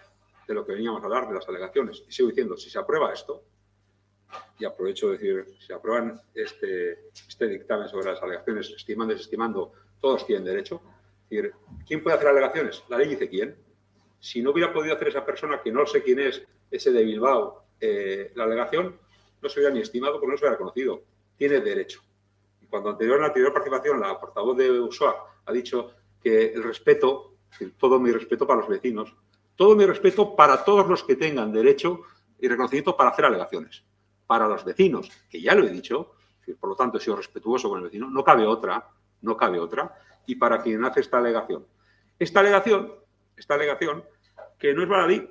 de lo que veníamos a hablar, de las alegaciones. Y sigo diciendo, si se aprueba esto, y aprovecho de decir, si aprueban este dictamen sobre las alegaciones, estimando y desestimando, todos tienen derecho. Es decir, ¿quién puede hacer alegaciones? La ley dice quién. Si no hubiera podido hacer esa persona, que no sé quién es, ese de Bilbao, la alegación, no se hubiera ni estimado porque no se hubiera conocido. Tiene derecho. Y cuando en la anterior participación, la portavoz de USOA ha dicho que el respeto, todo mi respeto para los vecinos, todo mi respeto para todos los que tengan derecho y reconocimiento para hacer alegaciones. Para los vecinos, que ya lo he dicho, por lo tanto he sido respetuoso con el vecino, no cabe otra, y para quien hace esta alegación. Esta alegación, que no es baladí,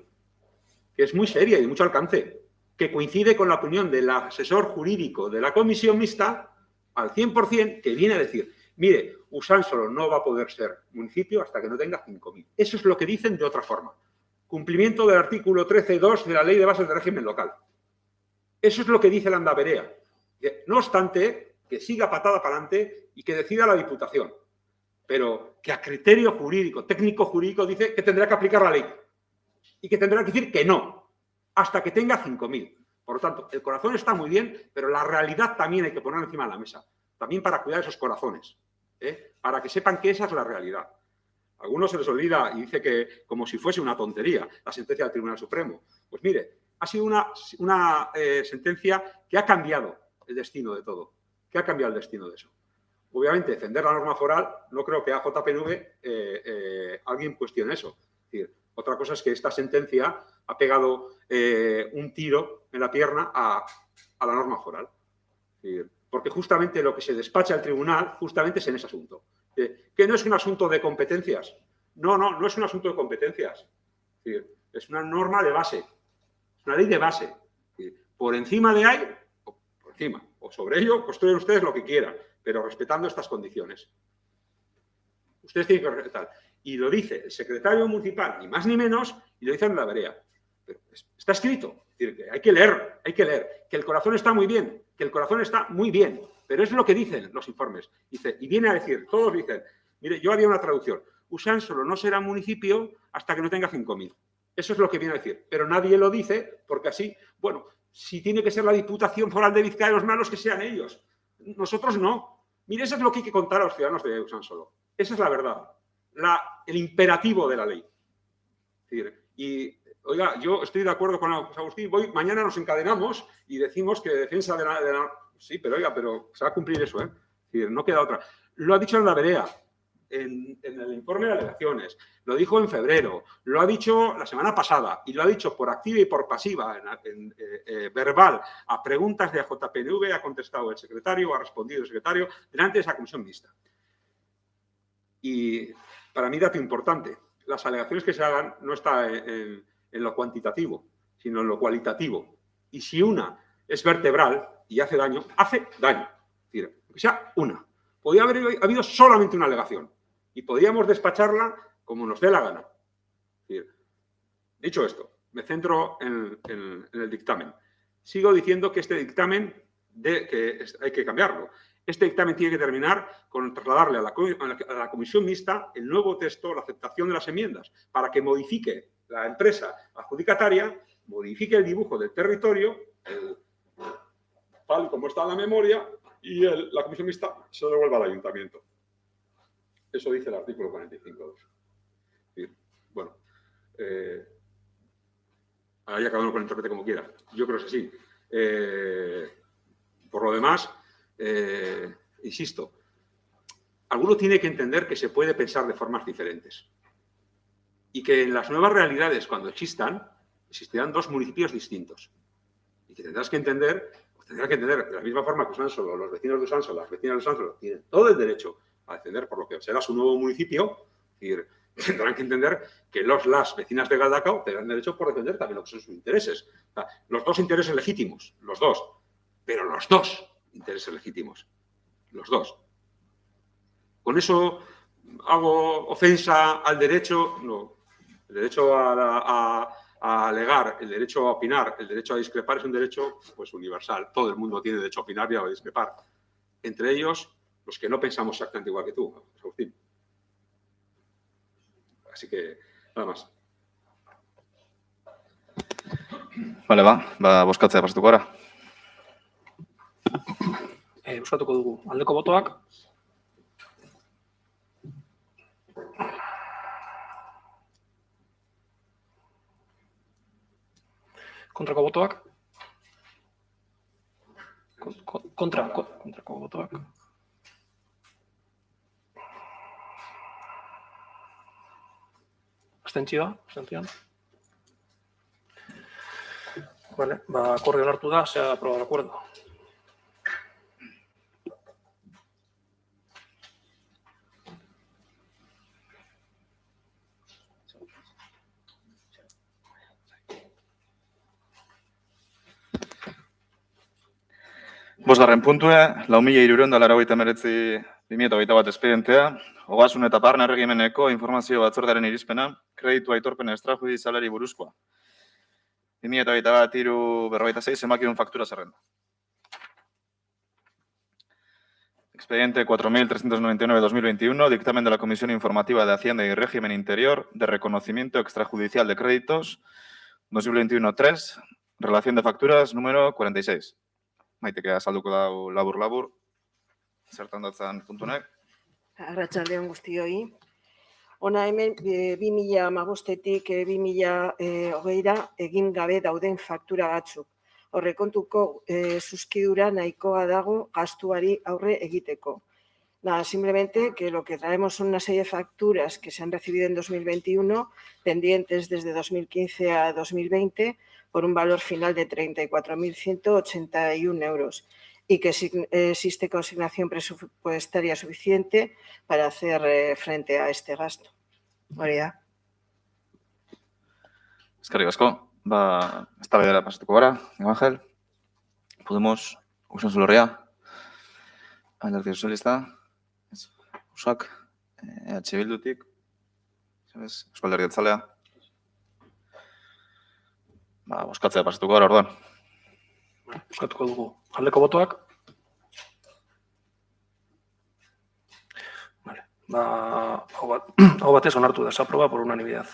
que es muy seria y de mucho alcance, que coincide con la opinión del asesor jurídico de la comisión mixta al 100%, que viene a decir, mire, Usánsolo no va a poder ser municipio hasta que no tenga 5.000. Eso es lo que dicen de otra forma. Cumplimiento del artículo 13.2 de la Ley de Bases de Régimen Local. Eso es lo que dice la Landaverea. No obstante, que siga patada para adelante y que decida la Diputación. Pero que a criterio jurídico, técnico jurídico, dice que tendrá que aplicar la ley. Y que tendrá que decir que no, hasta que tenga 5.000. Por lo tanto, el corazón está muy bien, pero la realidad también hay que ponerla encima de la mesa. También para cuidar esos corazones. Para que sepan que esa es la realidad. A algunos se les olvida y dice que como si fuese una tontería la sentencia del Tribunal Supremo. Pues mire, ha sido una sentencia que ha cambiado el destino de todo. ¿Qué ha cambiado el destino de eso? Obviamente, defender la norma foral, no creo que a JPNV alguien cuestione eso. Es decir, otra cosa es que esta sentencia ha pegado un tiro en la pierna a la norma foral. Es decir, porque justamente lo que se despacha al tribunal justamente es en ese asunto. Que no es un asunto de competencias. No es un asunto de competencias. Es decir, es una norma de base. Es una ley de base. Es decir, por encima de ahí, o sobre ello, construyen ustedes lo que quieran, pero respetando estas condiciones. Ustedes tienen que respetar. Y lo dice el secretario municipal, ni más ni menos, y lo dice en la vereda. Pero está escrito. Es decir, que hay que leer. Que el corazón está muy bien, pero es lo que dicen los informes. Dice, y viene a decir, todos dicen, mire, yo haría una traducción, Usánsolo no será municipio hasta que no tenga 5.000. Eso es lo que viene a decir, pero nadie lo dice porque así, bueno, si tiene que ser la Diputación Foral de Vizcaya, los malos que sean ellos. Nosotros no. Mire, eso es lo que hay que contar a los ciudadanos de Usánsolo. Esa es la verdad, el imperativo de la ley. Es decir, y, oiga, yo estoy de acuerdo con Agustín, mañana nos encadenamos y decimos que defensa de la... Sí, pero oiga, pero se va a cumplir eso, ¿eh? Es decir, no queda otra. Lo ha dicho en la vereda, en el informe de alegaciones, lo dijo en febrero, lo ha dicho la semana pasada y lo ha dicho por activa y por pasiva, verbal, a preguntas de JPNV, ha contestado el secretario, ha respondido el secretario, delante de esa comisión mixta. Y para mí, dato importante, las alegaciones que se hagan no está en lo cuantitativo, sino en lo cualitativo. Y si una es vertebral y hace daño, hace daño. Es decir, que sea una. Podría haber habido solamente una alegación y podríamos despacharla como nos dé la gana. Es decir, dicho esto, me centro en el dictamen. Sigo diciendo que este dictamen hay que cambiarlo. Este dictamen tiene que terminar con trasladarle a la comisión mixta el nuevo texto, la aceptación de las enmiendas, para que modifique la empresa adjudicataria, modifique el dibujo del territorio, tal como está en la memoria, y la comisión mixta se lo devuelva al ayuntamiento. Eso dice el artículo 45.2. Bueno, ahí cada uno que lo interprete como quiera. Yo creo que es así. Por lo demás, insisto, alguno tiene que entender que se puede pensar de formas diferentes y que en las nuevas realidades, cuando existirán dos municipios distintos y que tendrás que entender de la misma forma que Usánsolo, los vecinos de Usánsolo, las vecinas de Usánsolo tienen todo el derecho a defender por lo que será su nuevo municipio. Es decir, tendrán que entender que las vecinas de Galdacao tendrán derecho por defender también lo que son sus intereses. O sea, los dos intereses legítimos, los dos, pero los dos intereses legítimos, los dos. ¿Con eso hago ofensa al derecho? No. El derecho a a alegar el derecho a opinar, el derecho a discrepar es un derecho pues, universal. Todo el mundo tiene derecho a opinar y a discrepar. Entre ellos, los que no pensamos exactamente igual que tú, Agustín. Así que, nada más. Bale, bozkatzea pasatuko gara. Bozkatuko dugu. Aldeko botoak. Kontrako botoak. Kontrako botoak. Abstentzioa. Vale, acuerdo onartu da, se ha aprobado el acuerdo. Bosgarren puntue, 4.389/2021 espedientea, ogasun eta barne erregimeneko informazio batzordearen irizpena, kreditu aitorpen extrajudizialari buruzkoa. 2021-3/46 emakidun faktura zerrenda. Expediente 4.399/2021, dictamen de la Comisión Informativa de Hacienda y Régimen Interior de Reconocimiento Extrajudicial de Créditos, 2021-3, relación de facturas número 46. Maiteke azalduko dau labur-labur, zertan datzan puntunek. Arratsaldeon guztioi. Hona hemen 2015-tik 2020ra egin gabe dauden faktura batzuk. Aurrekontuko zuzkidura nahikoa dago gastuari aurre egiteko. Nada, simplemente que lo que traemos son una serie de facturas que se han recibido en 2021, pendientes desde 2015 a 2020, por un valor final de 34.181 euros y que existe consignación presupuestaria suficiente para hacer frente a este gasto. Hori da. Eskerrik asko. Eztabaidara pasatuko gara, Miguel Ángel. Podemos, Usan Solorria, Alderdi Sozialista, Usak, EH Bildutik, Euskal Alderdi Jeltzalea. Bozkatzea pasatuko gara, orduan. Bozkatuko dugu. Aldeko botoak. Vale. Hau batez onartu da, se aproba por unanimidad.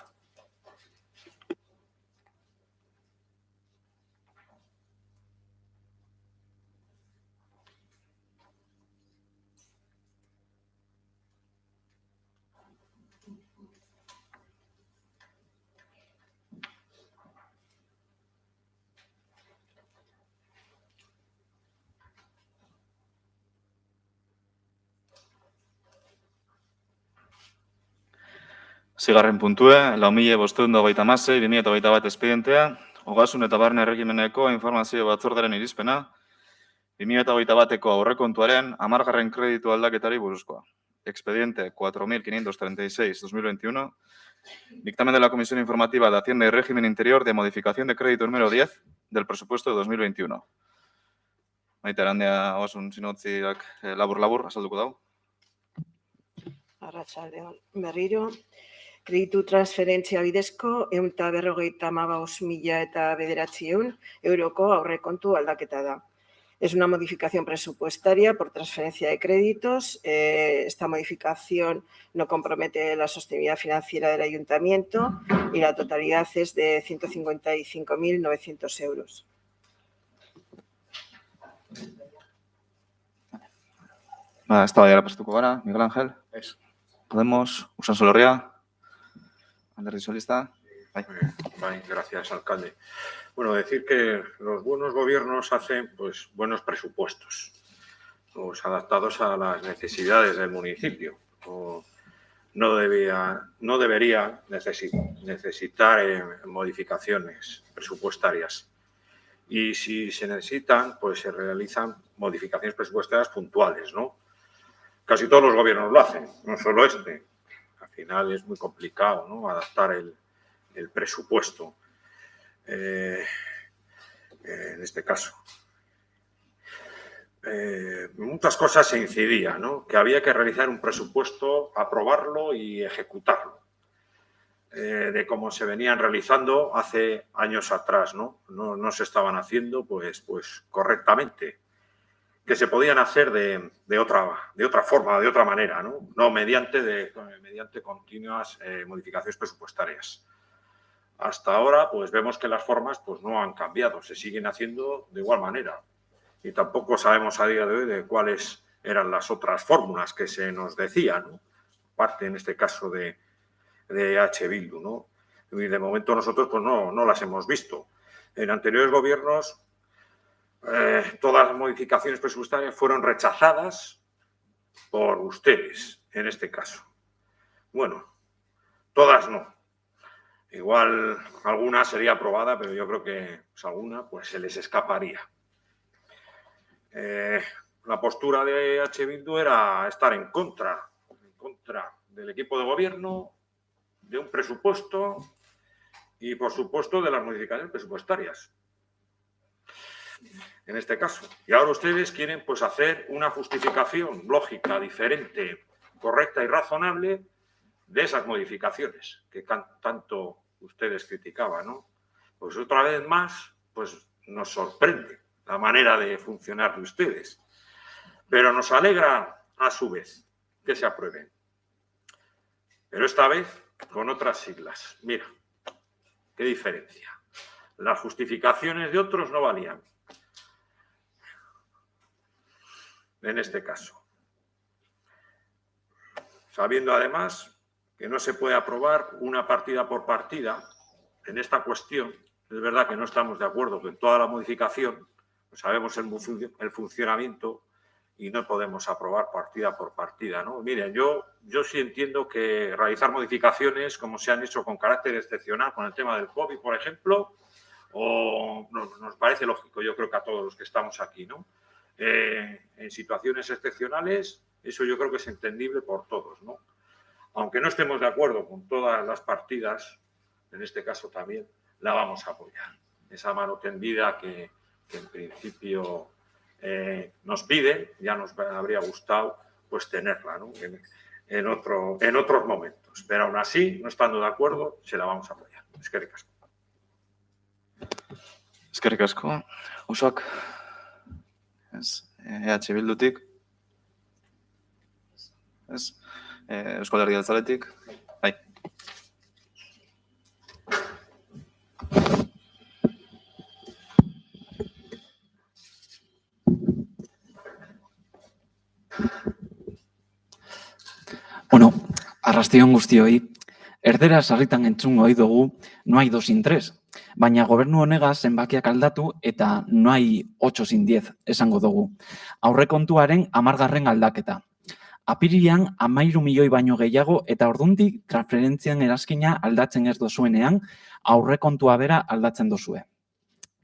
Zigarren puntue, 4.526/2021 espedientea, ogasun eta barne erregimeneko informazio batzordearen irizpena, 2021ko aurrekontuaren 10. kreditu aldaketari buruzkoa. Expediente 4.536/2021, dictamen de la Comisión Informativa de Hacienda y Régimen Interior de modificación de crédito número 10 del presupuesto de 2021. Maite Arandia, ogasun sinotziak labur-labur, azalduko dau. Arratsaldeon berriro. Kreditu transferentzia bidezko 155.900 euroko aurrekontu aldaketa da. Es una modificación presupuestaria por transferencia de créditos. Esta modificación no compromete la sostenibilidad financiera del ayuntamiento y la totalidad es de 155.900 euros. Eztabaidara pasatuko gara, Miguel Ángel. Podemos, Usan Solorria, Alderdi Sozialista. Gracias, alcalde. Bueno, decir que los buenos gobiernos hacen pues, buenos presupuestos, pues, adaptados a las necesidades del municipio. No debería necesitar modificaciones presupuestarias. Y si se necesitan, pues se realizan modificaciones presupuestarias puntuales, ¿no? Casi todos los gobiernos lo hacen, no solo este. Al final es muy complicado, ¿no? Adaptar el presupuesto. En este caso. Muchas cosas se incidían, ¿no? Que había que realizar un presupuesto, aprobarlo y ejecutarlo. de cómo se venían realizando hace años atrás, ¿no? No se estaban haciendo pues correctamente, que se podían hacer de otra forma, de otra manera, no mediante continuas modificaciones presupuestarias. Hasta ahora pues vemos que las formas pues no han cambiado, se siguen haciendo de igual manera y tampoco sabemos a día de hoy de cuáles eran las otras fórmulas que se nos decían, ¿no? Parte en este caso de H. Bildu, ¿no? Y de momento nosotros pues no las hemos visto. En anteriores gobiernos todas las modificaciones presupuestarias fueron rechazadas por ustedes, en este caso. Bueno, todas no. Igual alguna sería aprobada, pero yo creo que pues, alguna pues, se les escaparía. La postura de H. Bildu era estar en contra del equipo de gobierno, de un presupuesto y, por supuesto, de las modificaciones presupuestarias. En este caso. Y ahora ustedes quieren pues, hacer una justificación lógica, diferente, correcta y razonable de esas modificaciones que tanto ustedes criticaban, ¿no? Pues otra vez más, pues nos sorprende la manera de funcionar de ustedes. Pero nos alegra, a su vez, que se aprueben. Pero esta vez con otras siglas. Mira, qué diferencia. Las justificaciones de otros no valían. En este caso. Sabiendo además que no se puede aprobar una partida por partida en esta cuestión, es verdad que no estamos de acuerdo con toda la modificación, sabemos el funcionamiento y no podemos aprobar partida por partida, ¿no? Miren, yo sí entiendo que realizar modificaciones como se han hecho con carácter excepcional con el tema del COVID, por ejemplo, o nos parece lógico, yo creo que a todos los que estamos aquí, ¿no? En situaciones excepcionales, eso yo creo que es entendible por todos, ¿no? Aunque no estemos de acuerdo con todas las partidas, en este caso también, la vamos a apoyar. Esa mano tendida que en principio nos piden, ya nos habría gustado pues tenerla, ¿no? en otros momentos. Pero aún así, no estando de acuerdo, se la vamos a apoyar. Eskerrik asko. Eskerrik asko. Usoak, EH Bildutik. Euskal Herria Jeltzaletik. Bai. Bueno, arrastion guztioi, erdera sarritan entzungo ohi dugu no hay 2 sin 3, baina gobernu honega zenbakiak aldatu eta no hay 8 sin 10 esango dugu. Aurrekontuaren 10. aldaketa. Apirilean 13 milioi baino gehiago eta ordundik transferentzian eraskina aldatzen ez dozuenean aurrekontua bera aldatzen dozue.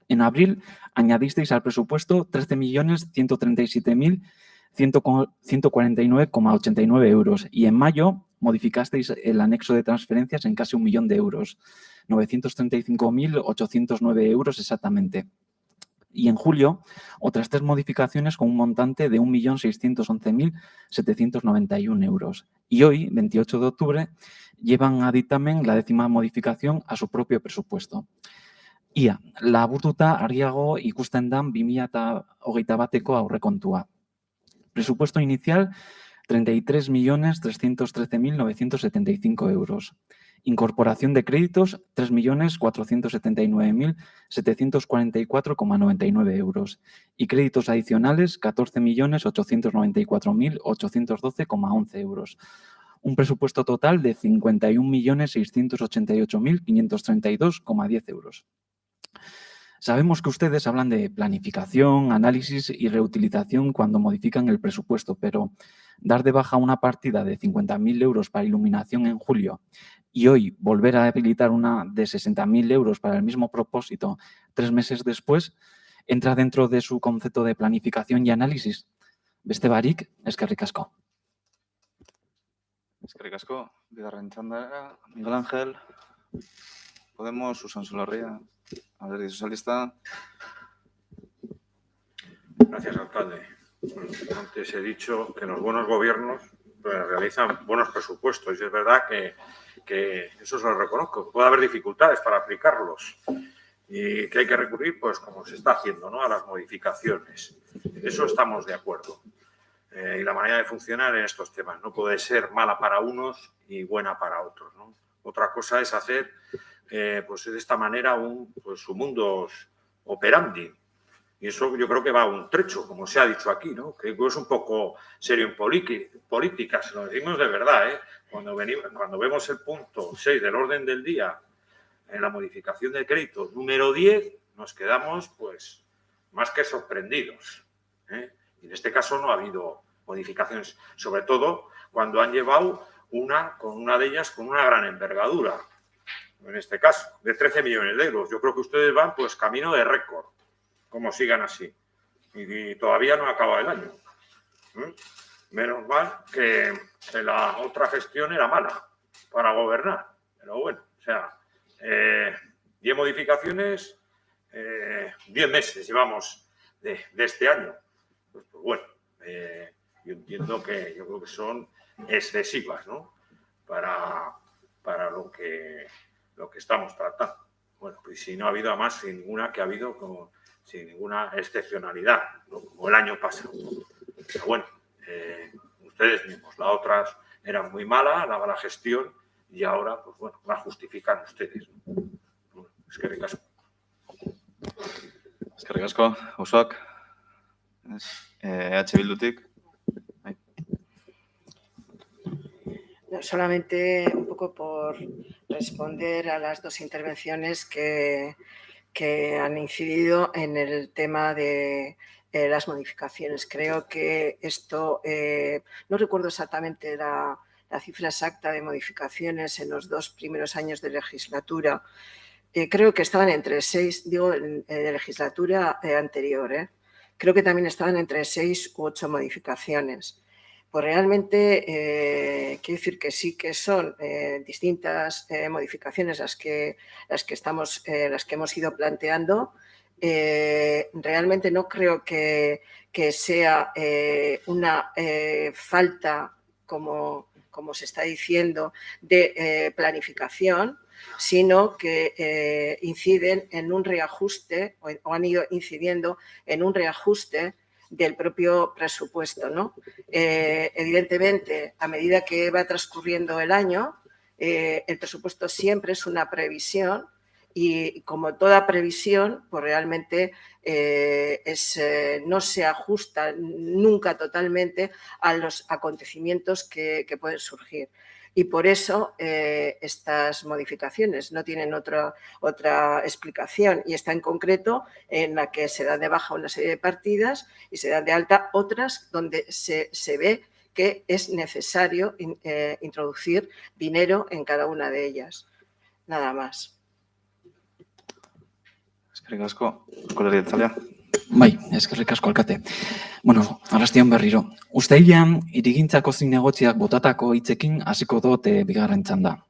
En abril añadisteis al presupuesto 13.137.149,89 euros y en mayo modificasteis el anexo de transferencias en casi 1 millón de euros, 935.809 euros exactamente. Y en julio, otras 3 modificaciones con un montante de 1.611.791 euros. Y hoy, 28 de octubre, llevan a dictamen la 10ª modificación a su propio presupuesto. Ia, laburtuta argiago ikusten dan 2021 bateko aurrekontua. Presupuesto inicial, 33.313.975 euros. Incorporación de créditos, 3.479.744,99 euros. Y créditos adicionales, 14.894.812,11 euros. Un presupuesto total de 51.688.532,10 euros. Sabemos que ustedes hablan de planificación, análisis y reutilización cuando modifican el presupuesto, pero dar de baja una partida de 50.000 euros para iluminación en julio y hoy volver a habilitar una de 60.000 euros para el mismo propósito 3 meses después, entra dentro de su concepto de planificación y análisis. Beste barik, eskerrik asko. Eskerrik asko. Bigarren txandara, Miguel Ángel, Podemos, Susan Solarria, Alderdi Socialista. Gracias, alcalde. Bueno, antes he dicho que los buenos gobiernos realizan buenos presupuestos y es verdad que que eso se lo reconozco, puede haber dificultades para aplicarlos y que hay que recurrir, pues como se está haciendo, ¿no?, a las modificaciones. En eso estamos de acuerdo. Y la manera de funcionar en estos temas no puede ser mala para unos y buena para otros, ¿no? Otra cosa es hacer, pues de esta manera, un mundus operandi. Y eso yo creo que va a un trecho, como se ha dicho aquí, ¿no? Que es un poco serio en política, se lo decimos de verdad, ¿eh? Cuando vemos el punto 6 del orden del día en la modificación de crédito número 10, nos quedamos pues más que sorprendidos, ¿eh? Y en este caso no ha habido modificaciones, sobre todo cuando han llevado una de ellas con una gran envergadura, en este caso, de 13 millones de euros. Yo creo que ustedes van pues camino de récord, como sigan así. Y todavía no ha acabado el año. Menos mal que la otra gestión era mala para gobernar. Pero bueno, o sea, 10 modificaciones, 10 meses llevamos de este año. Pues bueno, yo entiendo que yo creo que son excesivas, ¿no?, para lo que estamos tratando. Bueno, pues si no ha habido además sin ninguna excepcionalidad, ¿no?, como el año pasado. Pero bueno, ustedes mismos, las otras eran muy malas, la mala gestión, y ahora, pues bueno, la justifican ustedes, ¿no? Bueno, eskerrik asko. Eskerrik asko, Auzoak. Bildutik. Solamente un poco por responder a las dos intervenciones que han incidido en el tema de las modificaciones. Creo que esto, no recuerdo exactamente la cifra exacta de modificaciones en los 2 primeros años de legislatura. Creo que estaban entre 6, de legislatura anterior, creo que también estaban entre 6 u 8 modificaciones. Pues realmente quiero decir que sí que son distintas modificaciones las que hemos ido planteando. Realmente no creo que sea una falta, como se está diciendo, de planificación, sino que inciden en un reajuste o han ido incidiendo en un reajuste del propio presupuesto, ¿no? Evidentemente, a medida que va transcurriendo el año, el presupuesto siempre es una previsión y, como toda previsión, pues realmente no se ajusta nunca totalmente a los acontecimientos que pueden surgir. Y por eso estas modificaciones no tienen otra explicación, y está en concreto en la que se dan de baja una serie de partidas y se dan de alta otras donde se ve que es necesario introducir dinero en cada una de ellas. Nada más. Eskerrik asko, Eusko Alderdi Jeltzalea. Bai, eskerrik asko, alkate. Bueno, arrastion berriro. Uztailean, hirigintzako zinegotziak botatako hitzekin hasiko dut bigarren txanda.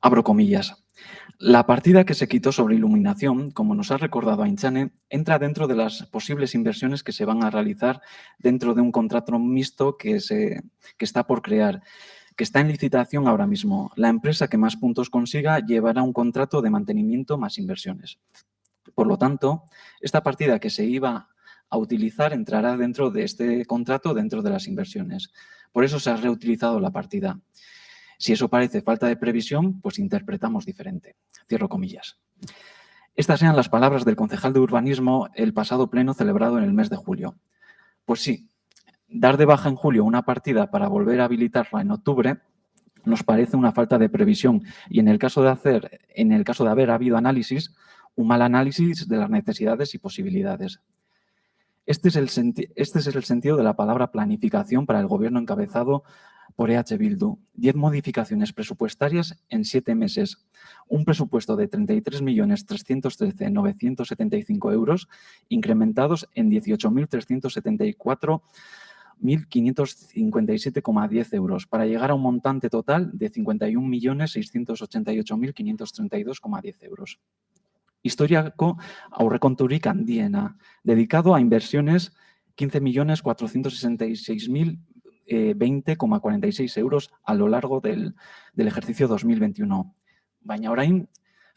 Abro comillas. La partida que se quitó sobre iluminación, como nos ha recordado Aintzane, entra dentro de las posibles inversiones que se van a realizar dentro de un contrato mixto que está por crear, que está en licitación ahora mismo. La empresa que más puntos consiga llevará un contrato de mantenimiento más inversiones. Por lo tanto, esta partida que se iba a utilizar entrará dentro de este contrato, dentro de las inversiones. Por eso se ha reutilizado la partida. Si eso parece falta de previsión, pues interpretamos diferente. Cierro comillas. Estas eran las palabras del concejal de urbanismo el pasado pleno celebrado en el mes de julio. Pues sí, dar de baja en julio una partida para volver a habilitarla en octubre nos parece una falta de previsión y en el caso de haber habido análisis, un mal análisis de las necesidades y posibilidades. Este es el sentido de la palabra planificación para el gobierno encabezado por EH Bildu. 10 modificaciones presupuestarias en 7 meses. Un presupuesto de 33.313.975 euros, incrementados en 18.374.557,10 euros, para llegar a un montante total de 51.688.532,10 euros. Historiako aurrekonturik handiena, dedicado a inversiones 15.466.000 20,46 euros a lo largo del ejercicio 2021. Baina orain,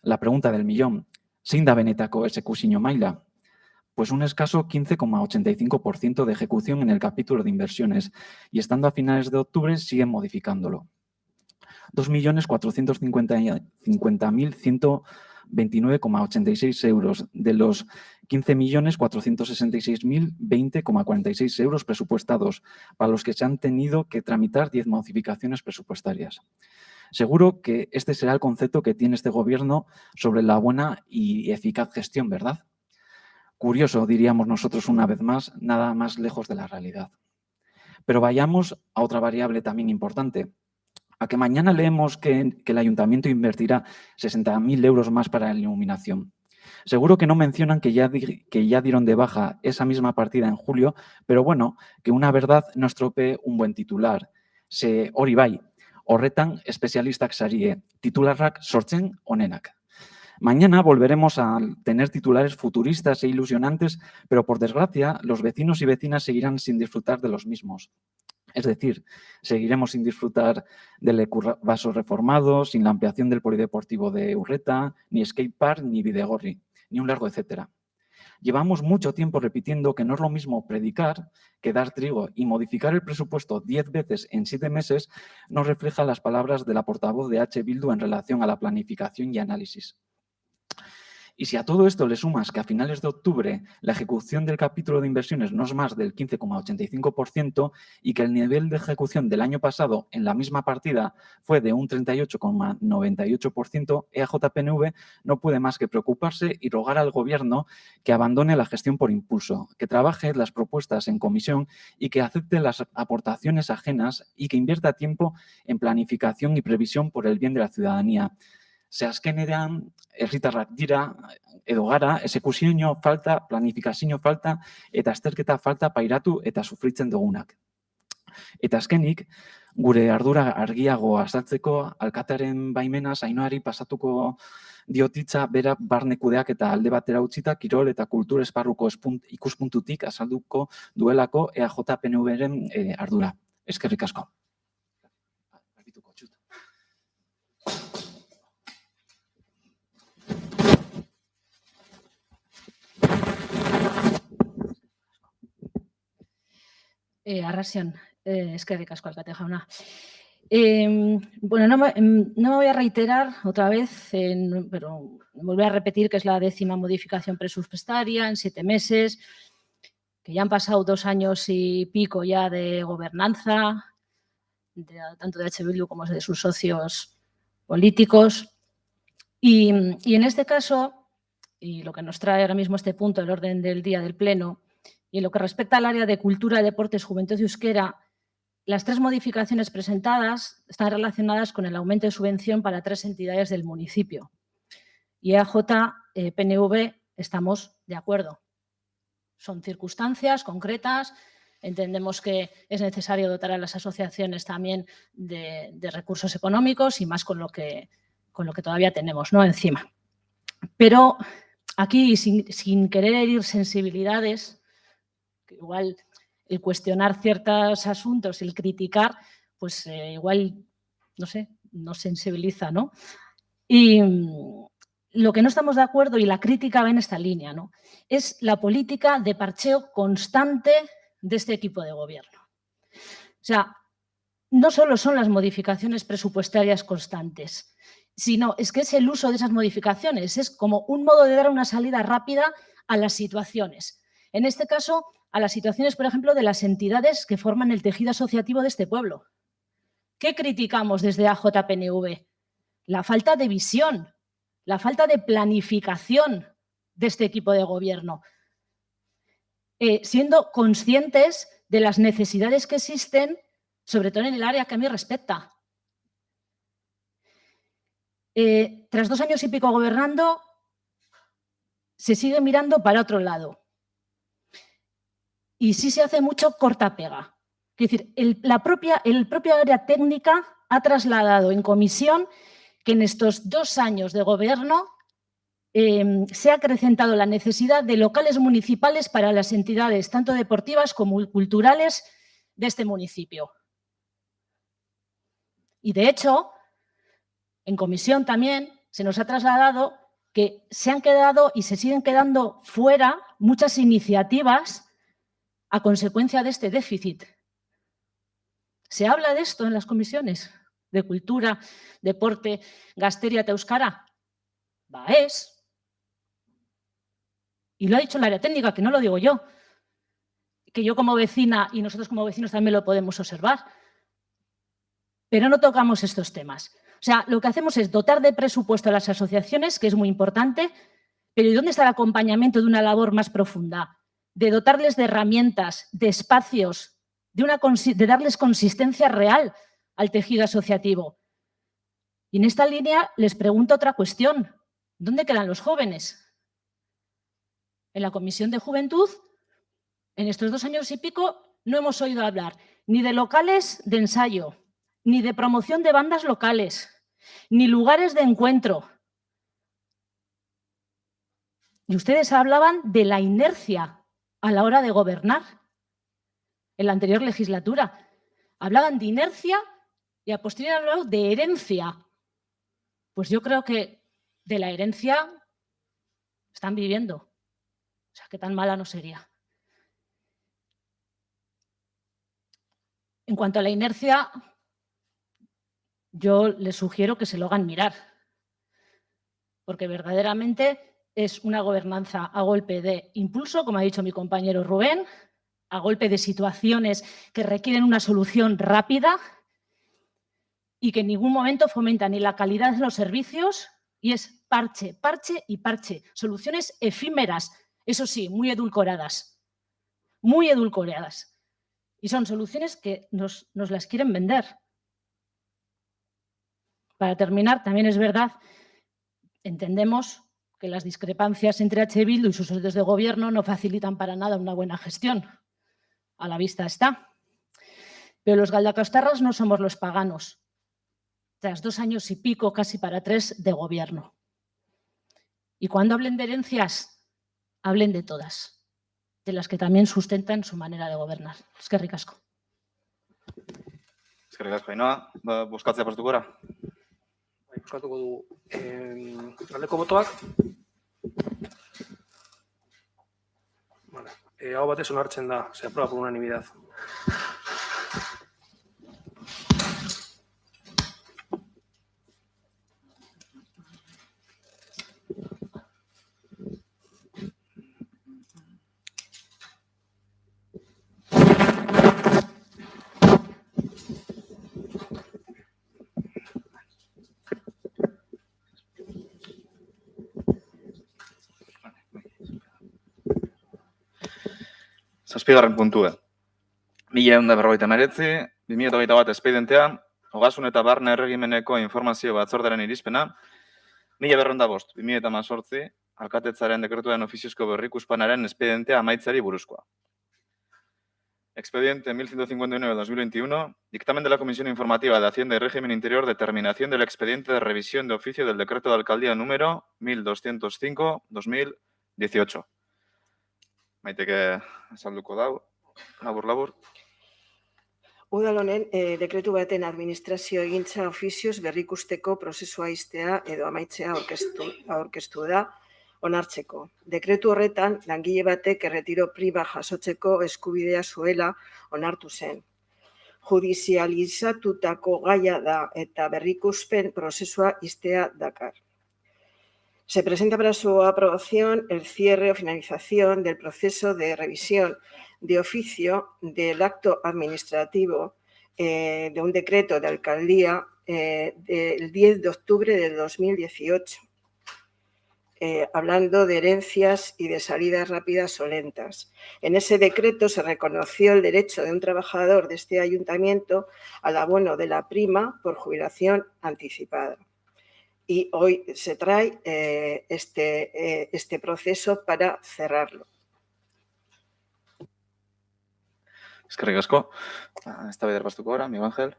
la pregunta del millón, zein da benetako exekuzio maila? Pues un escaso 15,85% de ejecución en el capítulo de inversiones y estando a finales de octubre siguen modificándolo. 2.450.129,86 euros de los 15.466.020,46 euros presupuestados, para los que se han tenido que tramitar 10 modificaciones presupuestarias. Seguro que este será el concepto que tiene este Gobierno sobre la buena y eficaz gestión, ¿verdad? Curioso, diríamos nosotros una vez más, nada más lejos de la realidad. Pero vayamos a otra variable también importante. A que mañana leemos que el Ayuntamiento invertirá 60.000 euros más para la iluminación. Seguro que no mencionan que ya dieron de baja esa misma partida en julio, pero bueno, que una verdad no estropee un buen titular. Hori bai, horretan espezialistak sarie, titularrak sortzen onenak. Mañana volveremos a tener titulares futuristas e ilusionantes, pero por desgracia los vecinos y vecinas seguirán sin disfrutar de los mismos. Es decir, seguiremos sin disfrutar del Ecurbaso reformado, sin la ampliación del polideportivo de Urreta, ni skatepark, ni Bidegorri, ni un largo etcétera. Llevamos mucho tiempo repitiendo que no es lo mismo predicar que dar trigo y modificar el presupuesto 10 veces en 7 meses no refleja las palabras de la portavoz de H. Bildu en relación a la planificación y análisis. Y si a todo esto le sumas que a finales de octubre la ejecución del capítulo de inversiones no es más del 15,85% y que el nivel de ejecución del año pasado en la misma partida fue de un 38,98%, EAJ-PNV no puede más que preocuparse y rogar al Gobierno que abandone la gestión por impulso, que trabaje las propuestas en comisión y que acepte las aportaciones ajenas y que invierta tiempo en planificación y previsión por el bien de la ciudadanía. Ze azkenean, herritarrak dira, edo gara, exekuzio falta, planifikazio falta, eta azterketa falta pairatu eta sufritzen dugunak. Eta azkenik, gure ardura argiago azaltzeko, alkatearen baimenaz Ainoari pasatuko diotitza bera barne kudeak eta alde batera utzita, kirol eta kultur esparruko ikuspuntutik azalduko duelako EAJ-PNV-ren ardura. Eskerrik asko. Arrasión, eskerrik asko alkate jauna. Bueno, no me voy a reiterar otra vez, pero volver a repetir que es la 10ª modificación presupuestaria en 7 meses, que ya han pasado 2 años y pico ya de gobernanza, tanto de H. Bildu como de sus socios políticos. Y en este caso, y lo que nos trae ahora mismo este punto, el orden del día del Pleno, y en lo que respecta al área de cultura, deportes, juventud y euskera, las 3 modificaciones presentadas están relacionadas con el aumento de subvención para 3 entidades del municipio. Y EAJ, PNV, estamos de acuerdo. Son circunstancias concretas. Entendemos que es necesario dotar a las asociaciones también de recursos económicos y más con lo que todavía tenemos, ¿no?, encima. Pero aquí, sin querer herir sensibilidades, que igual el cuestionar ciertos asuntos, el criticar, pues igual, no sé, nos sensibiliza, ¿no? Y lo que no estamos de acuerdo, y la crítica va en esta línea, ¿no?, es la política de parcheo constante de este equipo de gobierno. O sea, no solo son las modificaciones presupuestarias constantes, sino es que es el uso de esas modificaciones, es como un modo de dar una salida rápida a las situaciones. En este caso, a las situaciones, por ejemplo, de las entidades que forman el tejido asociativo de este pueblo. ¿Qué criticamos desde AJ-PNV? La falta de visión, la falta de planificación de este equipo de gobierno, siendo conscientes de las necesidades que existen, sobre todo en el área que a mí respecta. Tras 2 años y pico gobernando, se sigue mirando para otro lado. Y sí se hace mucho corta-pega. Es decir, el propia área técnica ha trasladado en comisión que en estos 2 años de gobierno se ha acrecentado la necesidad de locales municipales para las entidades, tanto deportivas como culturales, de este municipio. Y de hecho, en comisión también se nos ha trasladado que se han quedado y se siguen quedando fuera muchas iniciativas a consecuencia de este déficit. ¿Se habla de esto en las comisiones de Cultura, Deporte, Gazteria eta Euskara? Es. Y lo ha dicho el área técnica, que no lo digo yo, que yo como vecina y nosotros como vecinos también lo podemos observar. Pero no tocamos estos temas. O sea, lo que hacemos es dotar de presupuesto a las asociaciones, que es muy importante, pero ¿y dónde está el acompañamiento de una labor más profunda? De dotarles de herramientas, de espacios, de darles consistencia real al tejido asociativo. Y en esta línea les pregunto otra cuestión. ¿Dónde quedan los jóvenes? En la Comisión de Juventud, en estos 2 años y pico, no hemos oído hablar ni de locales de ensayo, ni de promoción de bandas locales, ni lugares de encuentro. Y ustedes hablaban de la inercia a la hora de gobernar. En la anterior legislatura hablaban de inercia y a posteriori hablaban de herencia. Pues yo creo que de la herencia están viviendo. O sea, que tan mala no sería. En cuanto a la inercia, yo les sugiero que se lo hagan mirar, porque verdaderamente es una gobernanza a golpe de impulso, como ha dicho mi compañero Rubén, a golpe de situaciones que requieren una solución rápida y que en ningún momento fomenta ni la calidad de los servicios y es parche, parche y parche. Soluciones efímeras, eso sí, muy edulcoradas. Muy edulcoradas. Y son soluciones que nos las quieren vender. Para terminar, también es verdad, entendemos que las discrepancias entre H. Bildu y sus socios de gobierno no facilitan para nada una buena gestión. A la vista está. Pero los galdacostarras no somos los paganos. Tras 2 años y pico, casi para 3, de gobierno. Y cuando hablen de herencias, hablen de todas, de las que también sustentan su manera de gobernar. Eskerrik asko. Eskerrik asko, Ainhoa. Bozkatzea pastuko gara. Bozkatuko dugu aldeko botoak. Vale. Hau batez onartzen da, se aprueba por unanimidad. Zazpigarren puntua. 1159, 2021 espedientea, Ogasun eta Barne Erregimeneko Informazio Batzordearen irizpena, 1205, 2018, Alkatetzaren dekretuaren ofiziozko berrikuspanaren espedientea amaitzari buruzkoa. Expediente 1159-2021, dictamen de la Comisión Informativa de Hacienda y Régimen Interior, determinación del expediente de revisión de oficio del decreto de alcaldía número 1205-2018. Maiteke azalduko dau, labur. Udal honen dekretu baten administrazio egintza ofizioz berrikusteko prozesua iztea edo amaitzea aurkeztu da onartzeko. Dekretu horretan, langile batek erretiro priba jasotzeko eskubidea zuela onartu zen. Judizializatutako gaia da eta berrikuspen prozesua iztea dakar. Se presenta para su aprobación el cierre o finalización del proceso de revisión de oficio del acto administrativo de un decreto de alcaldía del 10 de octubre de 2018, hablando de herencias y de salidas rápidas o lentas. En ese decreto se reconoció el derecho de un trabajador de este ayuntamiento al abono de la prima por jubilación anticipada. Y hoy se trae este proceso para cerrarlo. Eskerrik asko. Eztabaida pastuko gara, Miguel Ángel.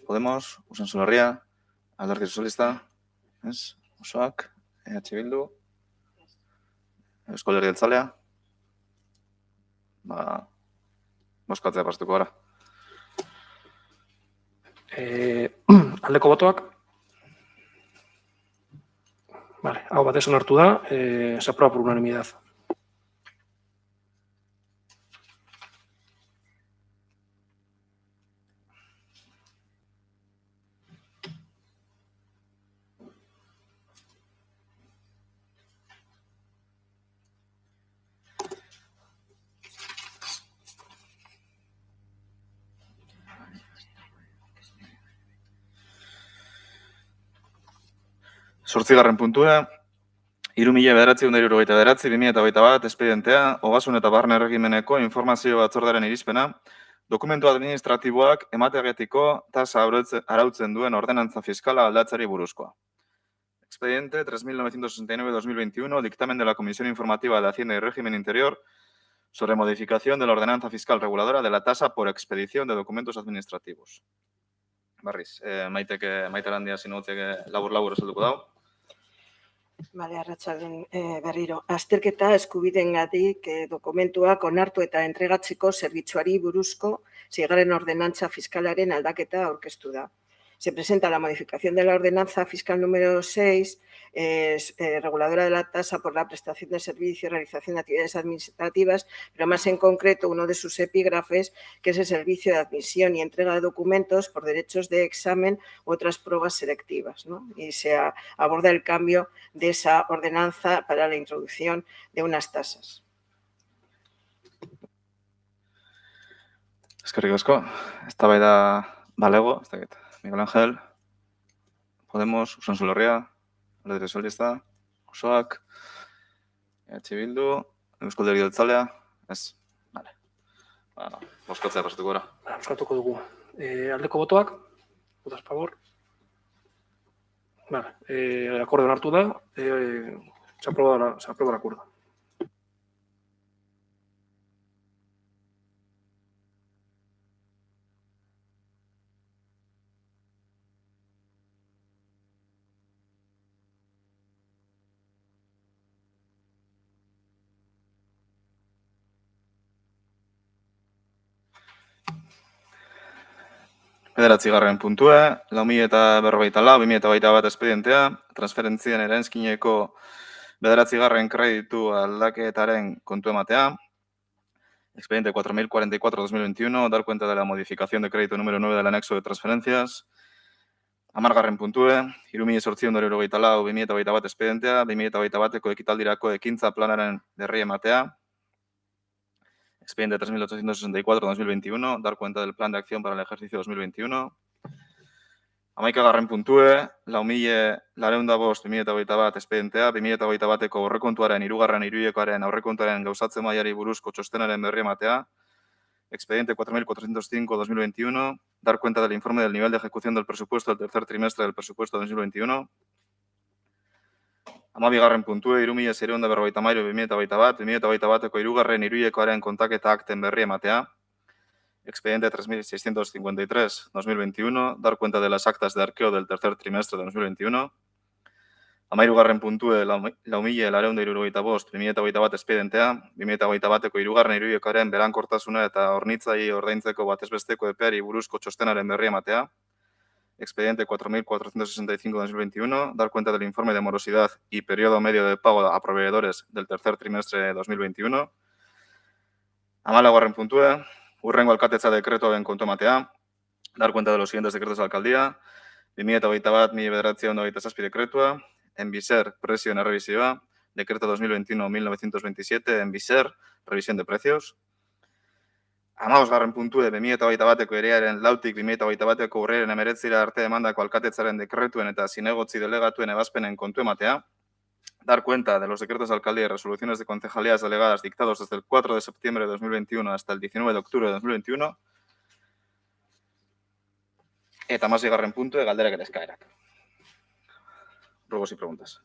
Podemos, Usanso Larria, Alderdi Sozialista, osoak, EH Bildu, Eusko Alderdi Jeltzalea. Bozkatzea pastuko gara. Aldeko botoak? Vale, aho batez onartu da, se aprueba por unanimidad. Zortzigarren puntua, 3.999/2021 espedientea, Ogasun eta Barne Erregimeneko informazio batzordearen irizpena, dokumentu administratiboak emategetiko tasa arautzen duen ordenantza fiskala aldatzeari buruzkoa. Expediente 3969-2021, dictamen de la Comisión Informativa de Hacienda y Régimen Interior sobre modificación de la ordenanza fiscal reguladora de la tasa por expedición de documentos administrativos. Barriz, Maite Landia sinotziek labur esalduko dau. Bale, arratsaldeon berriro. Azterketa eskubideengatik dokumentuak onartu eta entregatzeko zerbitzuari buruzko 6. ordenantza fiskalaren aldaketa aurkeztu da. Se presenta la modificación de la ordenanza fiscal número 6, reguladora de la tasa por la prestación de servicios, realización de actividades administrativas, pero más en concreto uno de sus epígrafes, que es el servicio de admisión y entrega de documentos por derechos de examen u otras pruebas selectivas, ¿no? Y se aborda el cambio de esa ordenanza para la introducción de unas tasas. Eskerrik asko. Eztabaida balego, ez dakit. Miguel Ángel, Podemos, Usanzu Lorria, Alderdi Sozialista, Osoak, Bildu, Eusko Alderdi Jeltzalea, ez? Vale. Boskatzea pasatuko gara. Boskatuko dugu. Aldeko botoak? Votos a favor? Vale. El acuerdo onartu da. Se aprueba el acuerdo. Bederatzigarren puntua, 4.044/2021 espedientea, transferentzien eranzkineko 9. kreditu aldaketaren kontu ematea, expediente 4.044/2021, dar cuenta de la modificación de crédito número 9 del anexo de transferencias, 10. puntue, 3.894/2021 espedientea, 2021eko ekitaldirako ekintza planaren berri ematea, expediente 3.864/2021, dar cuenta del plan de acción para el ejercicio 2021. 11. puntue, 4.005/2021 espedientea, 2021eko aurrekontuaren 3. hiruhilekoaren aurrekontuaren gauzatze mailari buruzko txostenaren berri ematea, expediente 4.405/2021, dar cuenta del informe del nivel de ejecución del presupuesto del tercer trimestre del presupuesto 2021. 12. puntue, 3.653/2021, 2021eko 3. hiruhilekoaren kontaketa akten berri ematea, expediente 3.653/2021, dar cuenta de las actas de arqueo del tercer trimestre de 2021. 13. puntue, 4.975/2021 espedientea, 2021eko 3. hiruhilekoaren berankortasuna eta hornitzaileei ordaintzeko batezbesteko epeari buruzko txostenaren berri ematea, expediente 4.465/2021, dar cuenta del informe de morosidad y periodo medio de pago a proveedores del tercer trimestre de 2021. 14. puntue, hurrengo alkatetza dekretuaren kontu ematea, dar cuenta de los siguientes decretos de alcaldía, 2021/1927 dekretua, Enviser, presioen errevisioa, decreto 2021/1927, Enviser, revisión de precios. 15. puntue, 2021eko erearen 4. 2021eko urriaren 19 arte emandako alkatetzaren dekretuen eta zinegotzi delegatuen ebazpenen kontu ematea, dar cuenta de los decretos de alcaldía y resoluciones de concejalías delegadas dictados desde el 4 de septiembre de 2021 hasta el 19 de octubre de 2021. Eta 16. puntue, galderak eta eskaerak. Ruegos y preguntas.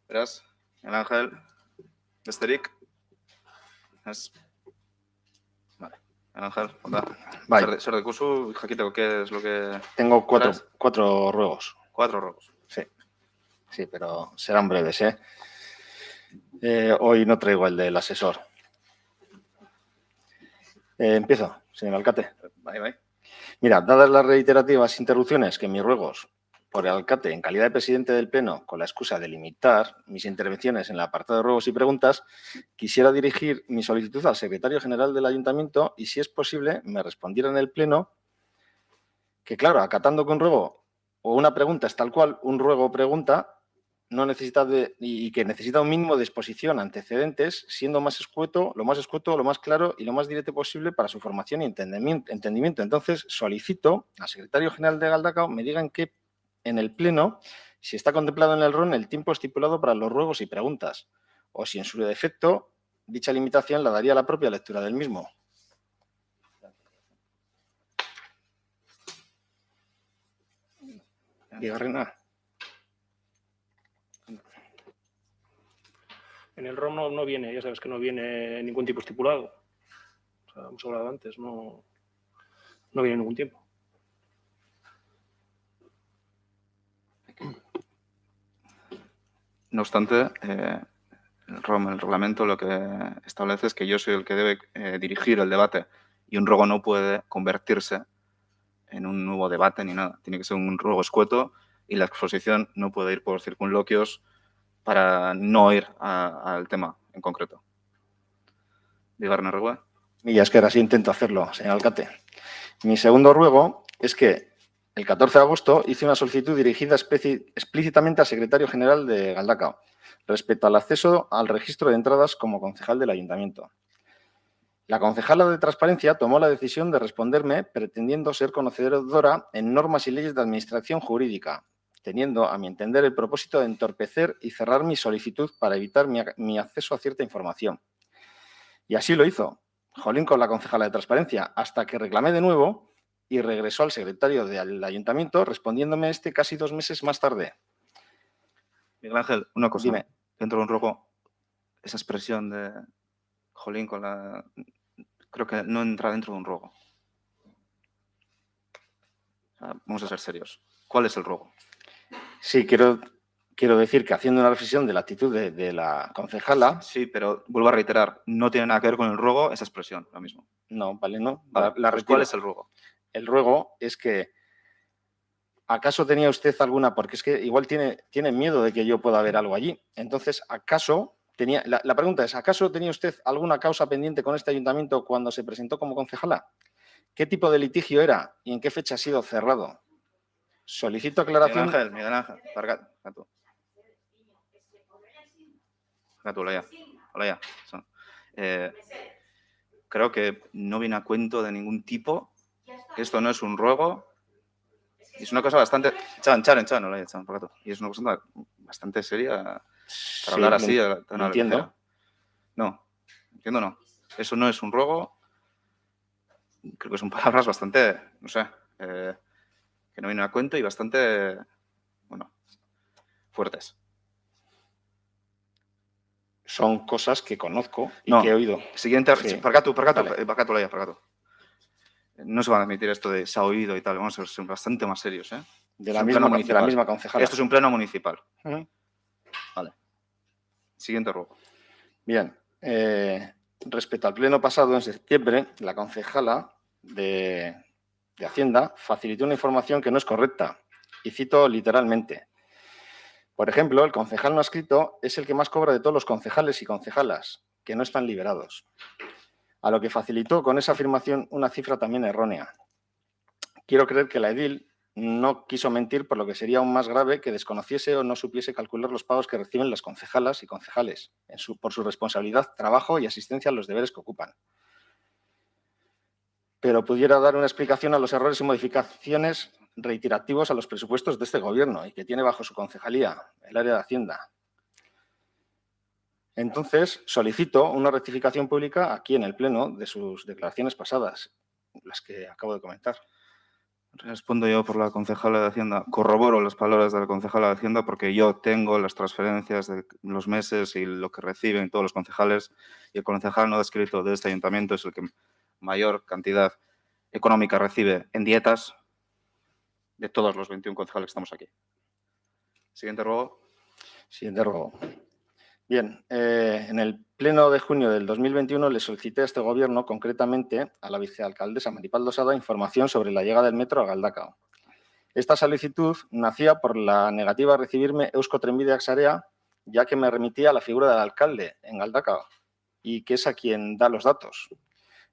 Beraz, El Ángel, besterik? Ez? Vale. El Ángel, onda. Bai. Zer dekuzu, jakiteko, ¿qué es lo que...? Tengo cuatro ruegos. 4 ruegos. Sí, pero serán breves, ¿eh? Hoy no traigo el del asesor. Empiezo, señor alcalde. Bai. Mira, dadas las reiterativas interrupciones que mis ruegos por el alcalde en calidad de presidente del Pleno, con la excusa de limitar mis intervenciones en el apartado de ruegos y preguntas, quisiera dirigir mi solicitud al secretario general del Ayuntamiento y, si es posible, me respondiera en el Pleno que, claro, acatando que un ruego o una pregunta es tal cual un ruego o pregunta, no necesita y que necesita un mínimo de exposición, antecedentes, siendo más escueto, lo más claro y lo más directo posible para su formación y entendimiento. Entonces, solicito al secretario general de Galdakao me digan que en el Pleno si está contemplado en el RON el tiempo estipulado para los ruegos y preguntas, o si en su defecto dicha limitación la daría la propia lectura del mismo. Bigarrena. En el ROM no viene, ya sabes que no viene ningún tipo estipulado. O sea, hemos hablado antes, no viene ningún tiempo. No obstante, el reglamento lo que establece es que yo soy el que debe dirigir el debate y un ruego no puede convertirse en un nuevo debate ni nada. Tiene que ser un ruego escueto y la exposición no puede ir por circunloquios para no ir al tema en concreto. Bigarren ruego. Y es que ahora sí intento hacerlo, señor alcalde. Mi segundo ruego es que el 14 de agosto hice una solicitud dirigida explícitamente al secretario general de Galdakao respecto al acceso al registro de entradas como concejal del ayuntamiento. La concejala de Transparencia tomó la decisión de responderme pretendiendo ser conocedora en normas y leyes de administración jurídica, teniendo, a mi entender, el propósito de entorpecer y cerrar mi solicitud para evitar mi acceso a cierta información. Y así lo hizo, jolín con la concejala de Transparencia, hasta que reclamé de nuevo y regresó al secretario del ayuntamiento respondiéndome casi 2 meses más tarde. Miguel Ángel, una cosa. Dime. Dentro de un ruego, esa expresión de jolín con la... Creo que no entra dentro de un ruego. O sea, vamos a ser serios. ¿Cuál es el ruego? Sí, quiero decir que haciendo una reflexión de la actitud de la concejala... Sí, pero vuelvo a reiterar, no tiene nada que ver con el ruego esa expresión, ahora mismo. No, vale, no. Vale, pues ¿cuál es el ruego? El ruego es que, ¿acaso tenía usted alguna? Porque es que igual tiene miedo de que yo pueda ver algo allí. Entonces, ¿acaso tenía? La pregunta es, ¿acaso tenía usted alguna causa pendiente con este ayuntamiento cuando se presentó como concejala? ¿Qué tipo de litigio era y en qué fecha ha sido cerrado? Solicito aclaración. Miguel Ángel, Gatu. Hola ya. Creo que no viene a cuento de ningún tipo. Esto no es un ruego. Es una cosa bastante... Y es una cosa bastante seria para hablar así. Entiendo. No. Eso no es un ruego. Creo que son palabras bastante, no sé, que no vienen a cuento y bastante, fuertes. Son cosas que conozco y No. que he oído. Siguiente, Sí. Parcatu. Vale. No se va a admitir esto de se ha oído y tal. Vamos a ser bastante más serios, ¿eh? De la misma concejala. Esto es un pleno municipal. Uh-huh. Vale. Siguiente ruego. Bien. Respecto al pleno pasado, en septiembre, la concejala de Hacienda facilitó una información que no es correcta. Y cito literalmente. Por ejemplo, el concejal no adscrito es el que más cobra de todos los concejales y concejalas, que no están liberados. A lo que facilitó con esa afirmación una cifra también errónea. Quiero creer que la edil no quiso mentir, por lo que sería aún más grave que desconociese o no supiese calcular los pagos que reciben las concejalas y concejales por su responsabilidad, trabajo y asistencia a los deberes que ocupan. Pero pudiera dar una explicación a los errores y modificaciones reiterativos a los presupuestos de este Gobierno y que tiene bajo su concejalía, el área de Hacienda. Entonces, solicito una rectificación pública aquí en el Pleno de sus declaraciones pasadas, las que acabo de comentar. Respondo yo por la concejala de Hacienda. Corroboro las palabras de la concejala de Hacienda porque yo tengo las transferencias de los meses y lo que reciben todos los concejales y el concejal no adscrito de este ayuntamiento es el que mayor cantidad económica recibe en dietas de todos los 21 concejales que estamos aquí. Siguiente ruego. Siguiente ruego. Bien, en el pleno de junio del 2021 le solicité a este gobierno, concretamente a la vicealcaldesa Maripal Dosada, información sobre la llegada del metro a Galdakao. Esta solicitud nacía por la negativa a recibirme Eusko Trenbideak Sarea, ya que me remitía a la figura del alcalde en Galdakao y que es a quien da los datos.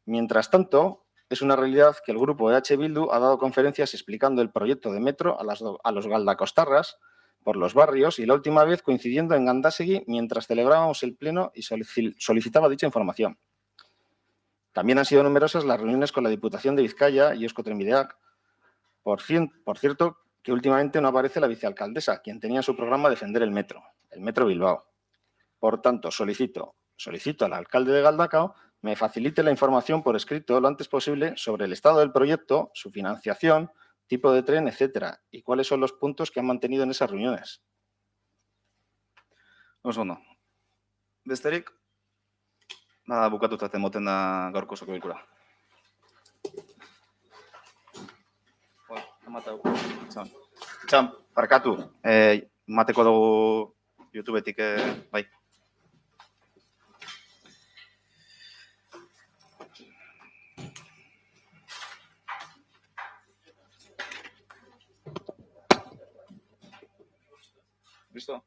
Mientras tanto, es una realidad que el grupo EH Bildu ha dado conferencias explicando el proyecto de metro a los galdacostarras por los barrios y la última vez coincidiendo en Gandásegui mientras celebrábamos el pleno y solicitaba dicha información. También han sido numerosas las reuniones con la Diputación de Vizcaya y Eusko Trenbideak. Por cierto, que últimamente no aparece la vicealcaldesa, quien tenía en su programa defender el metro Bilbao. Por tanto, solicito al alcalde de Galdakao me facilite la información por escrito lo antes posible sobre el estado del proyecto, su financiación, tipo de tren, etcétera, y cuáles son los puntos que han mantenido en esas reuniones. Oso ondo. Besterik, bukatuta emoten da gaurko osoko bilkura. Txan, parkatu. Mateko dugu YouTubetik, bai. ¿Listo?